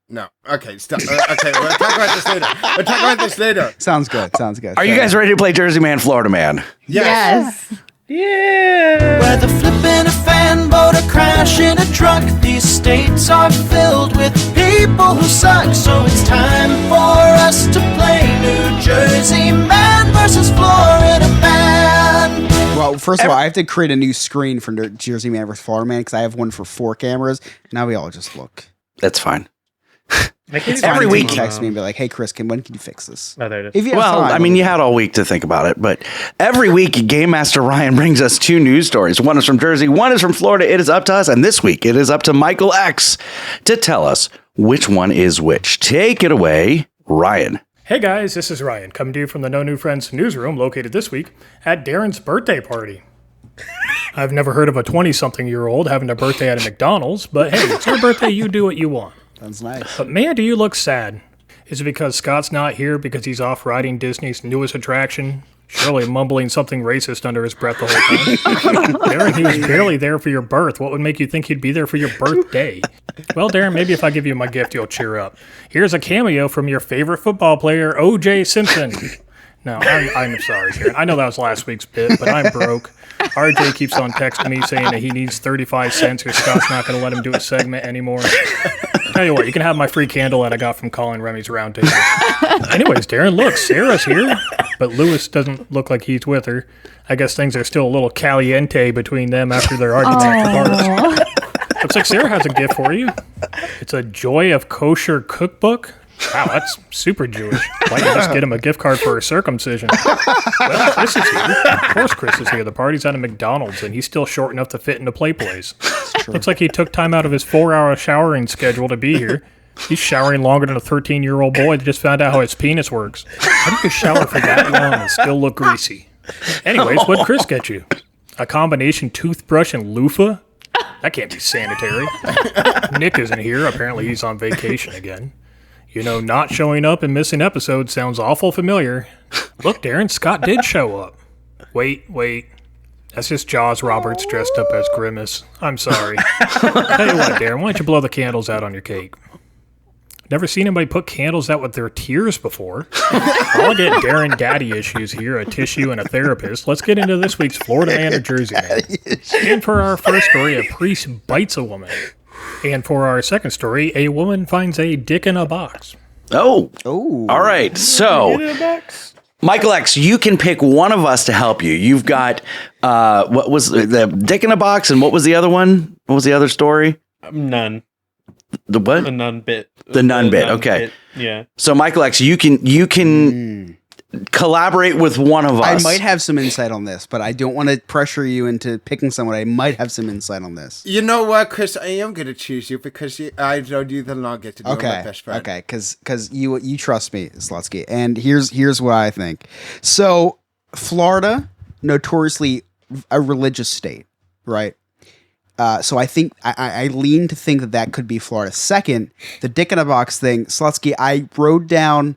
No. Okay, stop. Okay, we'll talk about this later. Sounds good. Are you guys ready to play Jersey Man, Florida Man? Yes. Yeah. Whether flipping a fan boat or crashing a truck, these states are filled with people who suck. So it's time for us to play New Jersey Man versus Florida Man. Well, First of all, I have to create a new screen for Jersey Man versus Florida Man because I have one for 4 cameras. Now we all just look. That's fine. Every week, text me and be like, "Hey, Chris, when can you fix this?" Oh, there it is. If you have time, I mean, you had all week to think about it, but every week, Game Master Ryan brings us 2 news stories. One is from Jersey, one is from Florida. It is up to us, and this week, it is up to Michael X to tell us which one is which. Take it away, Ryan. Hey guys, this is Ryan, coming to you from the No New Friends newsroom located this week at Darren's birthday party. I've never heard of a 20-something-year-old having a birthday at a McDonald's, but hey, it's your birthday, you do what you want. Sounds nice. But man, do you look sad. Is it because Scott's not here because he's off riding Disney's newest attraction? Surely mumbling something racist under his breath the whole time. Darren, he was barely there for your birth. What would make you think he'd be there for your birthday? Well, Darren, maybe if I give you my gift, you'll cheer up. Here's a cameo from your favorite football player, O.J. Simpson. No, I'm sorry, Darren. I know that was last week's bit, but I'm broke. RJ keeps on texting me saying that he needs 35 cents or Scott's not going to let him do a segment anymore. Tell you what, you can have my free candle that I got from Colin Remy's Roundtable. Anyways, Darren, look, Sarah's here, but Lewis doesn't look like he's with her. I guess things are still a little caliente between them after their argument after parts. Looks like Sarah has a gift for you. It's a Joy of Kosher cookbook. Wow, that's super Jewish. Why don't you just get him a gift card for a circumcision? Well, Chris is here. Of course Chris is here. The party's at a McDonald's, and he's still short enough to fit into play place. Looks like he took time out of his 4-hour showering schedule to be here. He's showering longer than a 13-year-old boy that just found out how his penis works. How do you shower for that long and still look greasy? Anyways, what'd Chris get you? A combination toothbrush and loofah? That can't be sanitary. Nick isn't here. Apparently he's on vacation again. You know, not showing up and missing episodes sounds awful familiar. Look, Darren, Scott did show up. Wait. That's just Jaws Roberts dressed up as Grimace. I'm sorry. Tell you what, Darren, why don't you blow the candles out on your cake? Never seen anybody put candles out with their tears before. I'll get Darren daddy issues here, a tissue and a therapist. Let's get into this week's Florida Man or Jersey Man. And for our first story, a priest bites a woman. And for our second story, a woman finds a dick in a box. Oh. All right. So, Michael X, you can pick one of us to help you. You've got, what was the dick in a box, and what was the other one? What was the other story? None. The what? The nun bit. The nun bit. Okay. Yeah. So, Michael X, you can collaborate with one of us. I might have some insight on this, but I don't want to pressure you into picking someone. I might have some insight on this. You know what, Chris? I am going to choose you because I've known you the longest to do my best friend. Okay, because you trust me, Slutsky. And here's what I think. So, Florida, notoriously a religious state, right? So I think I lean to think that could be Florida. Second, the dick in a box thing, Slutsky, I rode down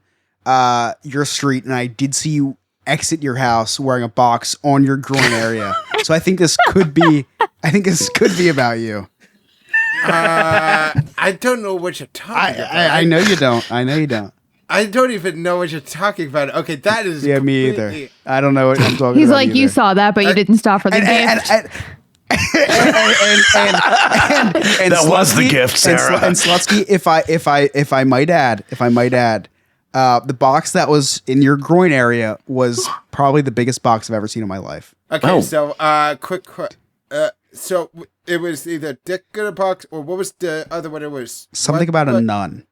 your street and I did see you exit your house wearing a box on your groin area. So I think this could be about you. I don't know what you're talking about. I know you don't. I don't even know what you're talking about. Okay, that is me either. I don't know what I'm talking about. He's like, either. you saw that, but you didn't stop for the gift. And that was the gift, Sarah. And Slutsky, if I might add, the box that was in your groin area was probably the biggest box I've ever seen in my life. Okay, so quick. So it was either dick in a box or what was the other one? It was something about a nun.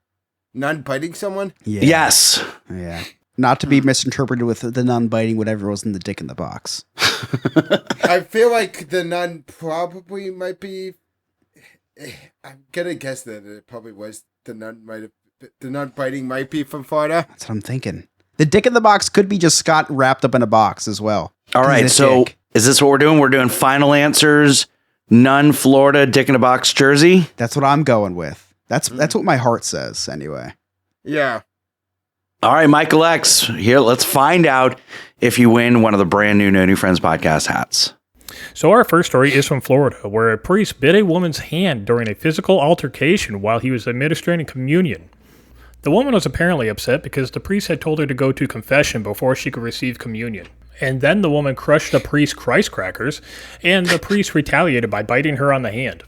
Nun biting someone? Yeah. Yes. Yeah. Not to be misinterpreted with the nun biting whatever was in the dick in the box. I feel like the nun probably might be. I'm gonna guess that it probably was the nun. The nun biting might be from Florida. That's what I'm thinking. The dick in the box could be just Scott wrapped up in a box as well. All right. So is this what we're doing? We're doing final answers. Nun, Florida, dick in a box, Jersey. That's what I'm going with. That's what my heart says anyway. Yeah. All right, Michael X, here, let's find out if you win one of the brand new No New Friends podcast hats. So our first story is from Florida, where a priest bit a woman's hand during a physical altercation while he was administering communion. The woman was apparently upset because the priest had told her to go to confession before she could receive communion. And then the woman crushed the priest's Christ crackers, and the priest retaliated by biting her on the hand.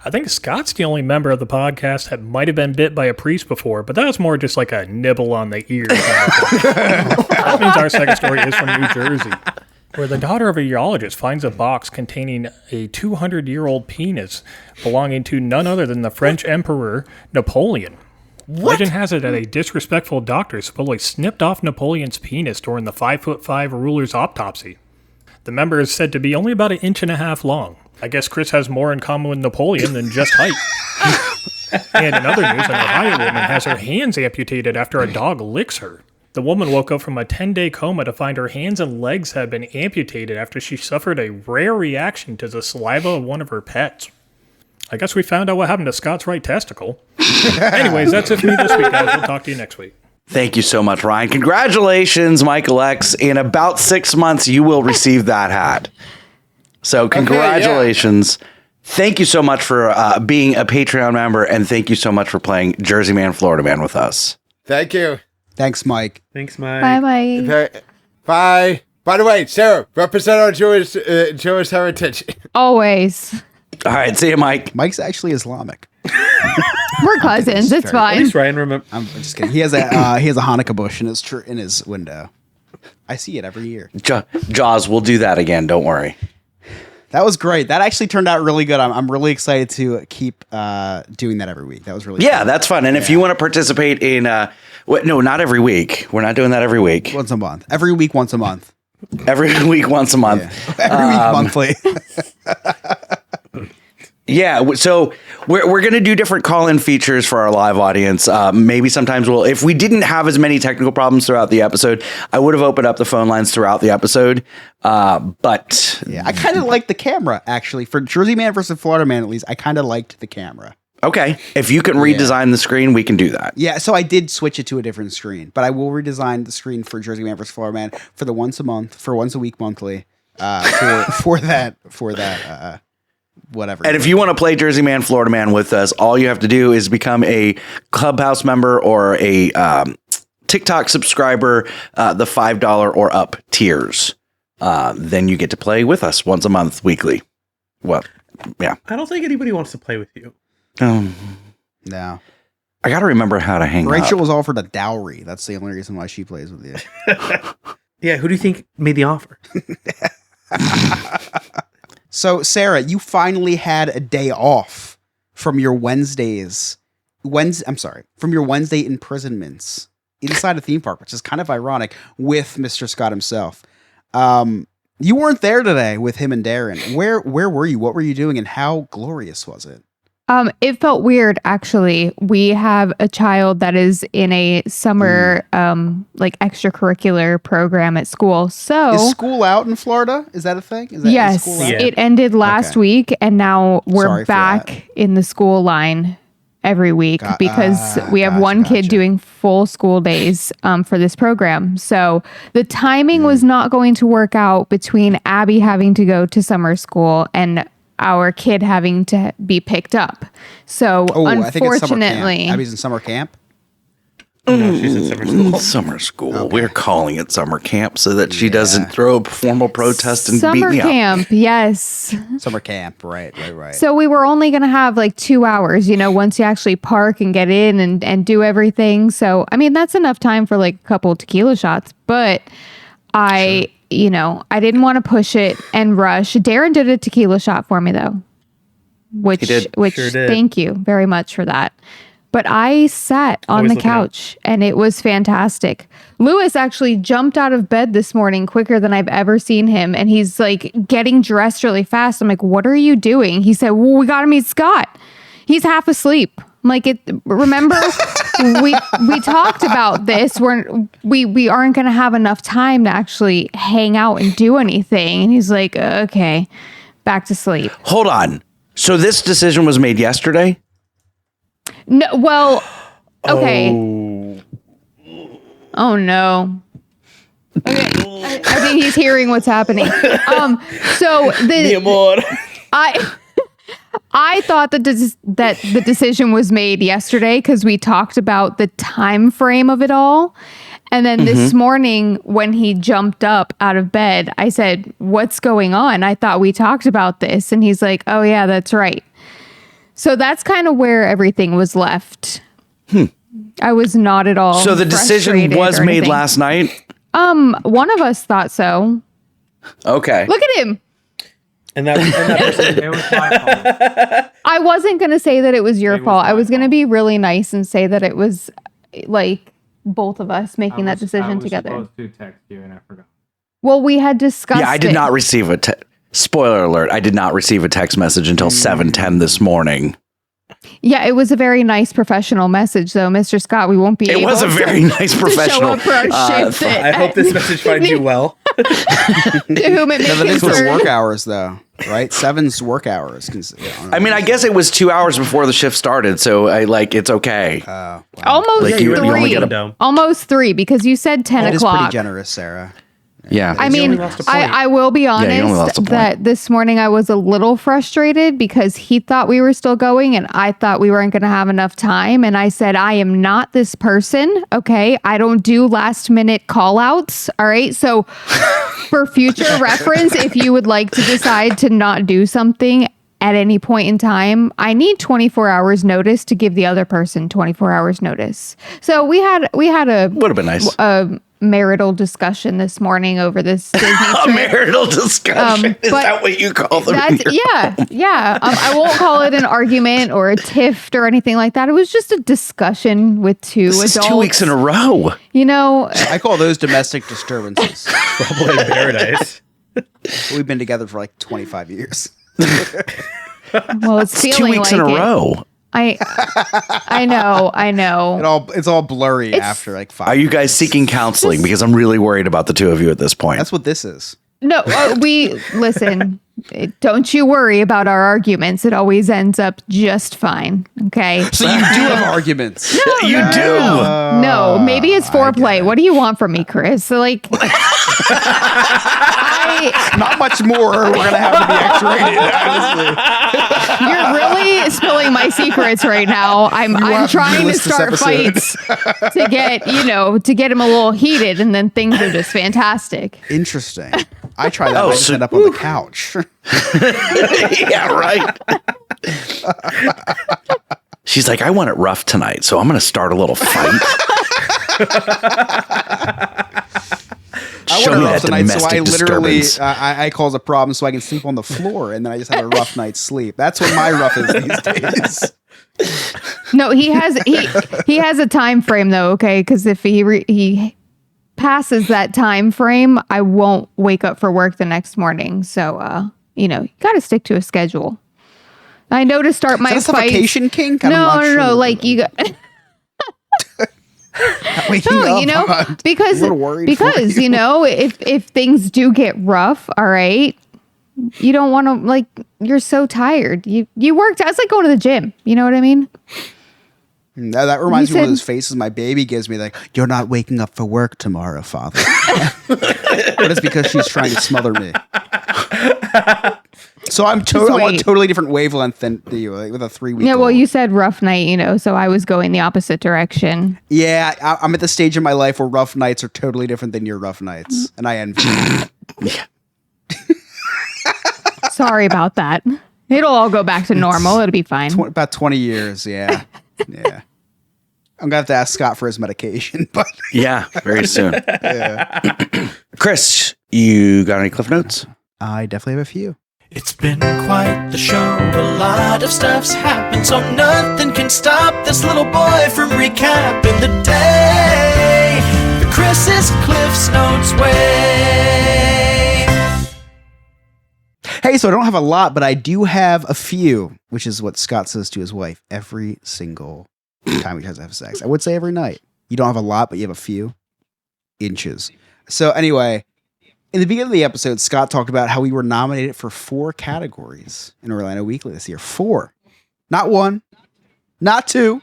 I think Scott's the only member of the podcast that might have been bit by a priest before, but that was more just like a nibble on the ear. That means our second story is from New Jersey. where the daughter of a urologist finds a box containing a 200-year-old penis belonging to none other than the French Emperor Napoleon. Legend has it that a disrespectful doctor supposedly snipped off Napoleon's penis during the 5'5" ruler's autopsy. The member is said to be only about 1.5 inches long. I guess Chris has more in common with Napoleon than just height. And in other news, an Ohio woman has her hands amputated after a dog licks her. The woman woke up from a 10-day coma to find her hands and legs had been amputated after she suffered a rare reaction to the saliva of one of her pets. I guess we found out what happened to Scott's right testicle. Anyways, that's it for me this week, guys. We'll talk to you next week. Thank you so much, Ryan. Congratulations, Michael X. In about 6 months, you will receive that hat. So congratulations. Thank you so much for being a Patreon member, and thank you so much for playing Jersey Man, Florida Man with us. Thank you. Thanks, Mike. Thanks, Mike. Bye-bye. Bye. By the way, Sarah, represent our Jewish heritage. Always. All right, see you, Mike. Mike's actually Islamic. We're cousins. It's At fine. least Ryan remember. I'm just kidding. He has a Hanukkah bush in his window. I see it every year. Jaws, we'll do that again. Don't worry. That was great. That actually turned out really good. I'm really excited to keep doing that every week. That was really Yeah, fun. that's fun. And if you want to participate in, no, not every week. We're not doing that every week. Once a month. Every week, once a month. Every week, once a month. Yeah. Every week, monthly. Yeah, so we're going to do different call-in features for our live audience. Maybe sometimes if we didn't have as many technical problems throughout the episode, I would have opened up the phone lines throughout the episode. But Yeah, I kind of like the camera, actually. For Jersey Man versus Florida Man, at least, I kind of liked the camera. okay, if you can redesign the screen, we can do that. Yeah, so I did switch it to a different screen, but I will redesign the screen for Jersey Man versus Florida Man for the once a week monthly, for that whatever. And if you want to play Jersey Man, Florida Man with us, all you have to do is become a Clubhouse member or a TikTok subscriber, the $5 or up tiers. Then you get to play with us once a month, weekly. Well, yeah. I don't think anybody wants to play with you. No. I got to remember how to hang Rachel up. was offered a dowry. That's the only reason why she plays with you. Yeah, who do you think made the offer? So, Sarah, you finally had a day off from your Wednesdays. From your Wednesday imprisonments inside a theme park, which is kind of ironic with Mr. Scott himself. You weren't there today with him and Darren. Where were you? What were you doing? And how glorious was it? It felt weird, actually. We have a child that is in a summer, extracurricular program at school. So is school out in Florida? Is that a thing? Is yes, school out? Yeah. it ended last week, and now we're Sorry for back in the school line every week because we have one kid doing full school days for this program. So the timing was not going to work out between Abby having to go to summer school and our kid having to be picked up. So I think it's summer camp. unfortunately, Abby's in summer camp. No, she's in summer school. Summer school. Okay. We're calling it summer camp so that she doesn't throw a formal protest and beat summer me up. camp, yes. Summer camp, right. So we were only going to have 2 hours, once you actually park and get in and do everything. So, I mean, that's enough time for a couple tequila shots. But I didn't want to push it and rush. Darren did a tequila shot for me, though. Which Sure did. Thank you very much for that. But I sat on Always the looking couch and it was fantastic. Lewis actually jumped out of bed this morning quicker than I've ever seen him. And he's getting dressed really fast. I'm like, what are you doing? He said, well, we got to meet Scott. He's half asleep. I'm like, remember we talked about this. We aren't going to have enough time to actually hang out and do anything. And he's like, okay, back to sleep. Hold on. So this decision was made yesterday? No, well, okay. Oh no. Okay, I think he's hearing what's happening. So I thought that the decision was made yesterday because we talked about the time frame of it all. And then this morning when he jumped up out of bed, I said, what's going on? I thought we talked about this. And he's like, oh yeah, that's right. So that's kind of where everything was left. I was not at all. So the decision was made last night? One of us thought so. Okay. Look at him. And that person, It was my fault. I wasn't going to say that it was your It was fault. I my was going to fault. be really nice and say that it was like both of us making that decision I was together. supposed to text you and I forgot. Well, we had discussed Yeah, I did it. not receive a spoiler alert. I did not receive a text message until 7:10 this morning. Yeah, it was a very nice professional message, though, Mr. Scott. We won't be It able was a very nice to professional. show up for our shift. I hope this message finds you well. To whom it may No, that is concern. work hours, though, right? 7's work hours. I mean, I guess it was 2 hours before the shift started, so it's okay. Almost Like, you only three. get a- Almost 3 because you said 10 That is pretty o'clock. generous, Sarah. Yeah. I You only mean, lost a point. I will be you only lost honest a point. that this morning I was a little frustrated because he thought we were still going and I thought we weren't going to have enough time. And I said, I am not this person. Okay. I don't do last minute call outs. All right. So for future reference, if you would like to decide to not do something at any point in time, I need 24 hours notice to give the other person 24 hours notice. So we had a Would have been nice. marital discussion this morning over this Disney A trip. marital discussion. Is but that what you call them? That's yeah. I won't call it an argument or a tiff or anything like that. It was just a discussion with two This is adults. 2 weeks in a row. You know, I call those domestic disturbances. Probably paradise. We've been together for like 25 years. well, it's It's 2 feeling weeks like in a it. row. I know. It's all blurry It's- after like 5 Are you years. guys seeking counseling? Because I'm really worried about the two of you at this point. That's what this is. No, we listen. Don't you worry about our arguments. It always ends up just fine. Okay. So you do have arguments. you do. No, maybe it's foreplay. What do you want from me, Chris? So, like, Not much more. We're going to have to be X-rated, honestly. you're really spilling my secrets right now. I'm have to trying to list this start episode. fights to get him a little heated, and then things are just fantastic. Interesting. I try that. Oh, I just so- end up on the couch. Yeah, right. She's like, I want it rough tonight, so I'm going to start a little fight. I Show want me it rough that tonight, so I domestic literally disturbance. I cause a problem so I can sleep on the floor, and then I just have a rough night's sleep. That's what my rough is these days. No, he has a time frame though. Okay, because if he passes that time frame, I won't wake up for work the next morning. So you got to stick to a schedule. I know to start my Is that a fights. suffocation kink? No. Like you got. Because a little worried for you. if things do get rough, all right, you don't want to you're so tired. You worked. It's like going to the gym. You know what I mean? That reminds You me of one of said- those faces my baby gives me, like, you're not waking up for work tomorrow, father. But it's because she's trying to smother me. So I'm on a wait. totally different wavelength than you, like, with a 3-week. Yeah. Well, you said rough night, so I was going the opposite direction. Yeah, I'm at the stage in my life where rough nights are totally different than your rough nights, and I envy you. Sorry about that. It'll all go back to normal. It'll be fine. About 20 years, yeah. Yeah. I'm going to have to ask Scott for his medication, but Yeah, very soon. Chris, you got any cliff notes? I definitely have a few. It's been quite the show. A lot of stuff's happened, so nothing can stop this little boy from recapping the day the Chris's Cliff's Notes way. Hey, so I don't have a lot, but I do have a few, which is what Scott says to his wife every single time he tries to have sex. I would say every night. You don't have a lot, but you have a few inches. So anyway, in the beginning of the episode, Scott talked about how we were nominated for 4 categories in Orlando Weekly this year. 4. Not 1, not 2,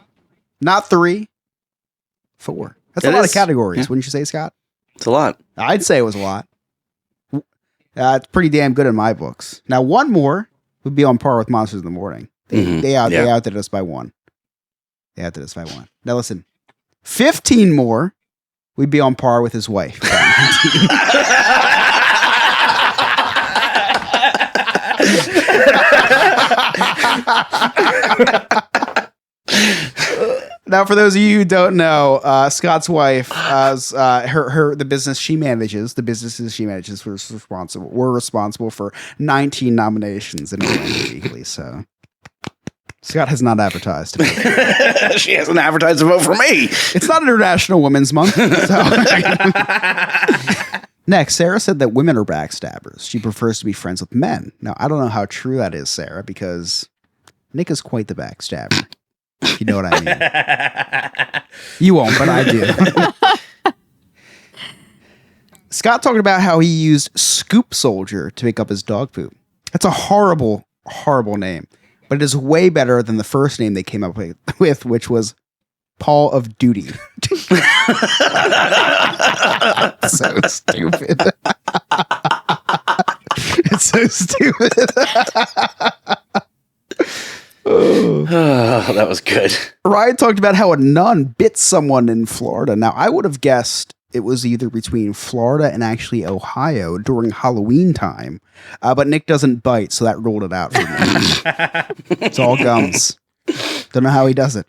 not 3, 4. That's a It lot is. of categories, Yeah. wouldn't you say, Scott? It's a lot. I'd say it was a lot. It's pretty damn good in my books. Now, one more would be on par with Monsters in the Morning. They outdid us by 1. They outdid us by 1. Now, listen. 15 more, we'd be on par with his wife. Now, for those of you who don't know, Scott's wife, the businesses she manages were responsible for 19 nominations in Orlando Weekly. So Scott has not advertised. She hasn't advertised a vote for me. It's not International Women's Month. So. Next, Sarah said that women are backstabbers. She prefers to be friends with men. Now, I don't know how true that is, Sarah, because Nick is quite the backstabber. If you know what I mean. You won't, but I do. Scott talking about how he used Scoop Soldier to make up his dog poop. That's a horrible, horrible name. But it is way better than the first name they came up with, which was Paul of Duty. So stupid. It's so stupid. That was good. Ryan talked about how a nun bit someone in Florida. Now, I would have guessed it was either between Florida and actually Ohio during Halloween time. But Nick doesn't bite, so that ruled it out for me. It's all gums. Don't know how he does it.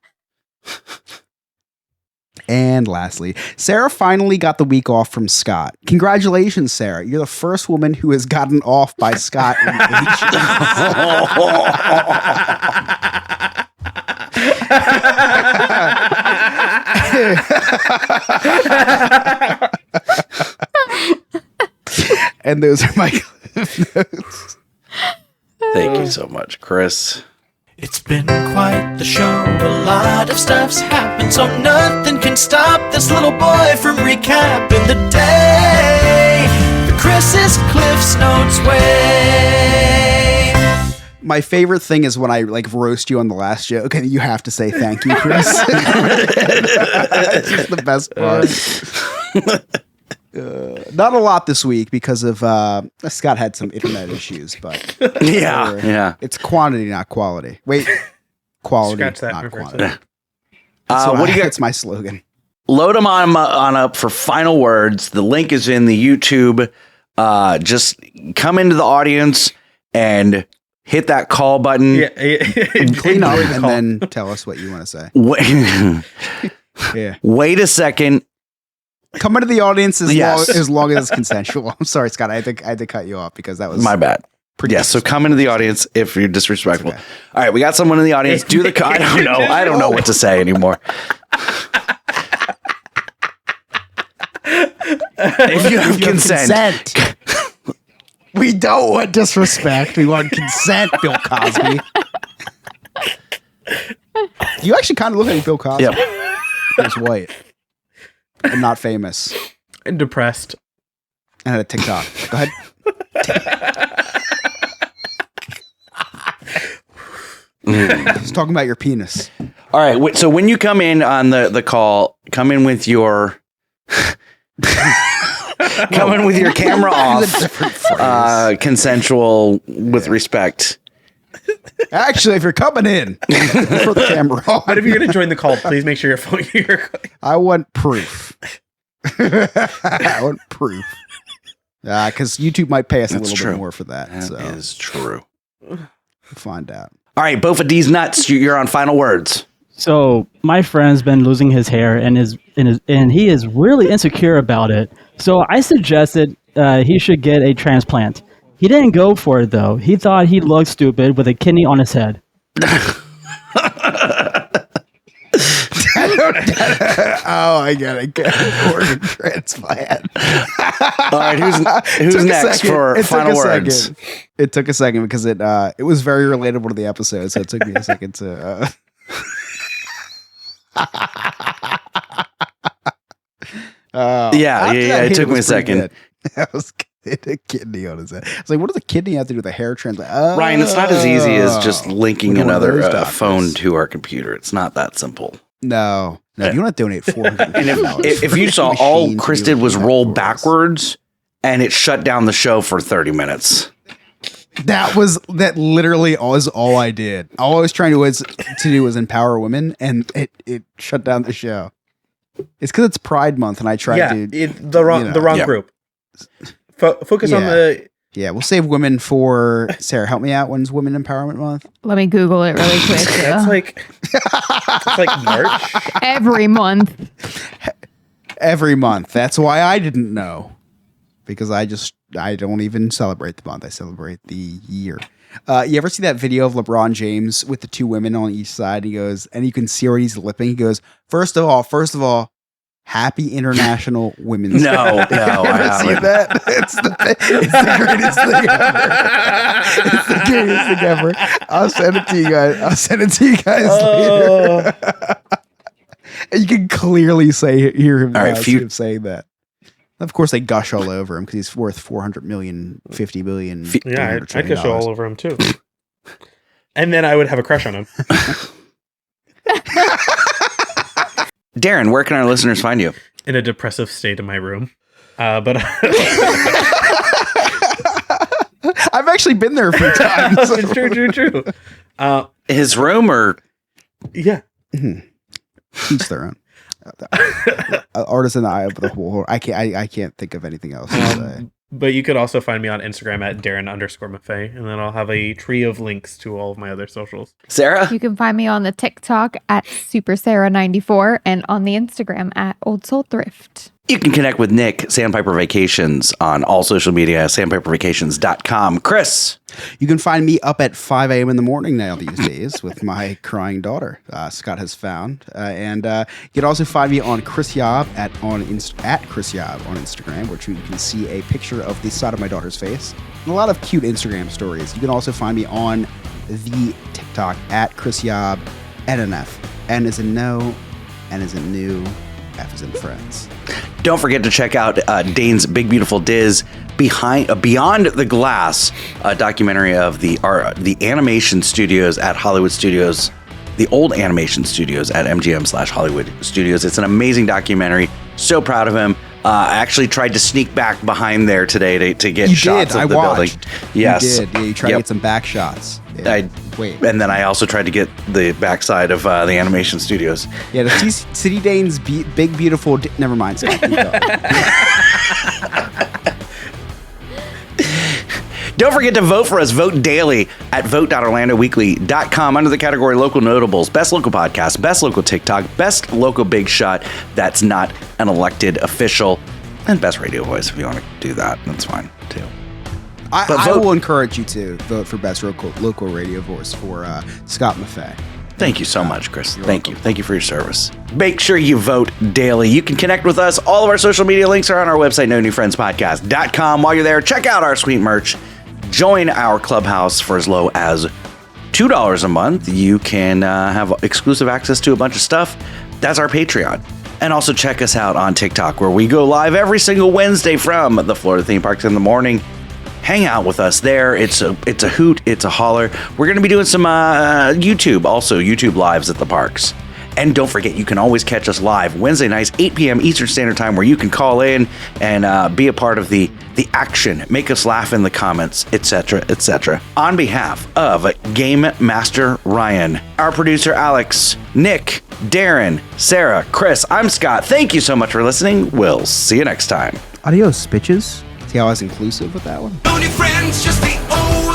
And lastly, Sarah finally got the week off from Scott. Congratulations, Sarah. You're the first woman who has gotten off by Scott in And those are my cliff notes. Thank you so much, Chris. It's been quite the show. A lot of stuff's happened, so nothing can stop this little boy from recapping the day the Chris's Cliff's Notes way. My favorite thing is when I roast you on the last joke and you have to say thank you, Chris. It's just the best part. Not a lot this week because of Scott had some internet issues, but yeah, it's quantity, not quality. Wait, quality, Scratch that not for a quantity. What do you got? That's my slogan. Load them on up for final words. The link is in the YouTube. Just come into the audience and hit that call button. Clean up and then tell us what you want to say. Wait a second. Come into the audience as long as it's consensual. I'm sorry, Scott. I had to cut you off because that was my bad. Yes, so come into the audience if you're disrespectful. Okay. All right, we got someone in the audience. Do the. I don't know. I don't know what to say anymore. If you have consent. We don't want disrespect. We want consent, Bill Cosby. You actually kind of look like Bill Cosby. Yep. He's white. And not famous. And depressed. And had a TikTok. Go ahead. He's talking about your penis. All right. So when you come in on the call, come in with your camera off. Consensual with respect. Actually, if you're coming in, for the camera on. But if you're going to join the call, please make sure your phone. I want proof. I want proof. Because YouTube might pay us a little bit more for that. That is true. We'll find out. All right, Bofa D's nuts. You're on final words. So my friend's been losing his hair and he is really insecure about it. So I suggested he should get a transplant. He didn't go for it though. He thought he looked stupid with a kidney on his head. I get it. Organ transplant. All right, who's next for final words? It took a second because it was very relatable to the episode, so it took me a second to. It took me a second. That was a kidney on his head. I was like, what does a kidney have to do with a hair transplant? Ryan, it's not as easy as just linking another phone to our computer. It's not that simple. No. If you want to donate $400, and if you saw, all Chris did was roll backwards, and it shut down the show for 30 minutes. That literally was all I did. All I was trying to do was empower women, and it shut down the show. It's because it's Pride Month, and I tried to the wrong group. Focus on the Yeah, we'll save women for Sarah. Help me out. When's Women Empowerment Month? Let me Google it really quick. That's like March. Every month. Every month. That's why I didn't know, because I don't even celebrate the month. I celebrate the year. You ever see that video of LeBron James with the two women on each side? He goes, and you can see where he's lipping. He goes, first of all, Happy International Women's Day. No, I See haven't. that? It's the greatest thing ever. It's the greatest thing ever. I'll send it to you guys later. And you can clearly hear him, him saying that. Of course, they gush all over him because he's worth 400 million, 50 billion. Yeah, I'd gush all over him too. And then I would have a crush on him. Darren, where can our listeners find you? In a depressive state in my room. But I've actually been there a few times. True. His room or? Yeah. Each their own. Artist in the eye of the whole. I can't think of anything else to say. But you could also find me on Instagram at Darren_Maffei, and then I'll have a tree of links to all of my other socials. Sarah? You can find me on the TikTok at SuperSarah94 and on the Instagram at Old Soul Thrift. You can connect with Nick, Sandpiper Vacations, on all social media, sandpipervacations.com. Chris? You can find me up at 5 a.m. in the morning now these days with my crying daughter, Scott has found. And you can also find me on Chris Yob at Chris Yob on Instagram, which you can see a picture of the side of my daughter's face. And a lot of cute Instagram stories. You can also find me on the TikTok at Chris Yob, NNF. N is in no, N is in new, F is in friends. Don't forget to check out Dane's Big Beautiful Diz Beyond the Glass, a documentary of the animation studios at Hollywood Studios, the old animation studios at MGM/Hollywood Studios. It's an amazing documentary. So proud of him. I actually tried to sneak back behind there today to get shots of the building. Yes. You did. Yeah, you tried to get some back shots. Yeah. And then I also tried to get the backside of the animation studios. Yeah, the City Dane's Big Beautiful... Never mind, Scott. Don't forget to vote for us. Vote daily at vote.orlandoweekly.com under the category Local Notables, Best Local Podcast, Best Local TikTok, Best Local Big Shot that's not an elected official, and Best Radio Voice. If you want to do that, that's fine too. I will encourage you to vote for Best Local Radio Voice for Scott Maffei. Thank you so much, Chris. Thank you. Thank you for your service. Make sure you vote daily. You can connect with us. All of our social media links are on our website, nonewfriendspodcast.com. While you're there, check out our sweet merch. Join our clubhouse for as low as $2 a month. You can have exclusive access to a bunch of stuff. That's our Patreon. And also check us out on TikTok, where we go live every single Wednesday from the Florida theme parks in the morning. Hang out with us there. It's a hoot. It's a holler. We're going to be doing some YouTube lives at the parks. And don't forget, you can always catch us live Wednesday nights, 8 p.m. Eastern Standard Time, where you can call in and be a part of the action, make us laugh in the comments, etc., etc. On behalf of Game Master Ryan, our producer Alex, Nick, Darren, Sarah, Chris, I'm Scott. Thank you so much for listening. We'll see you next time. Adios, bitches. See how I was inclusive with that one? Only friends, just the old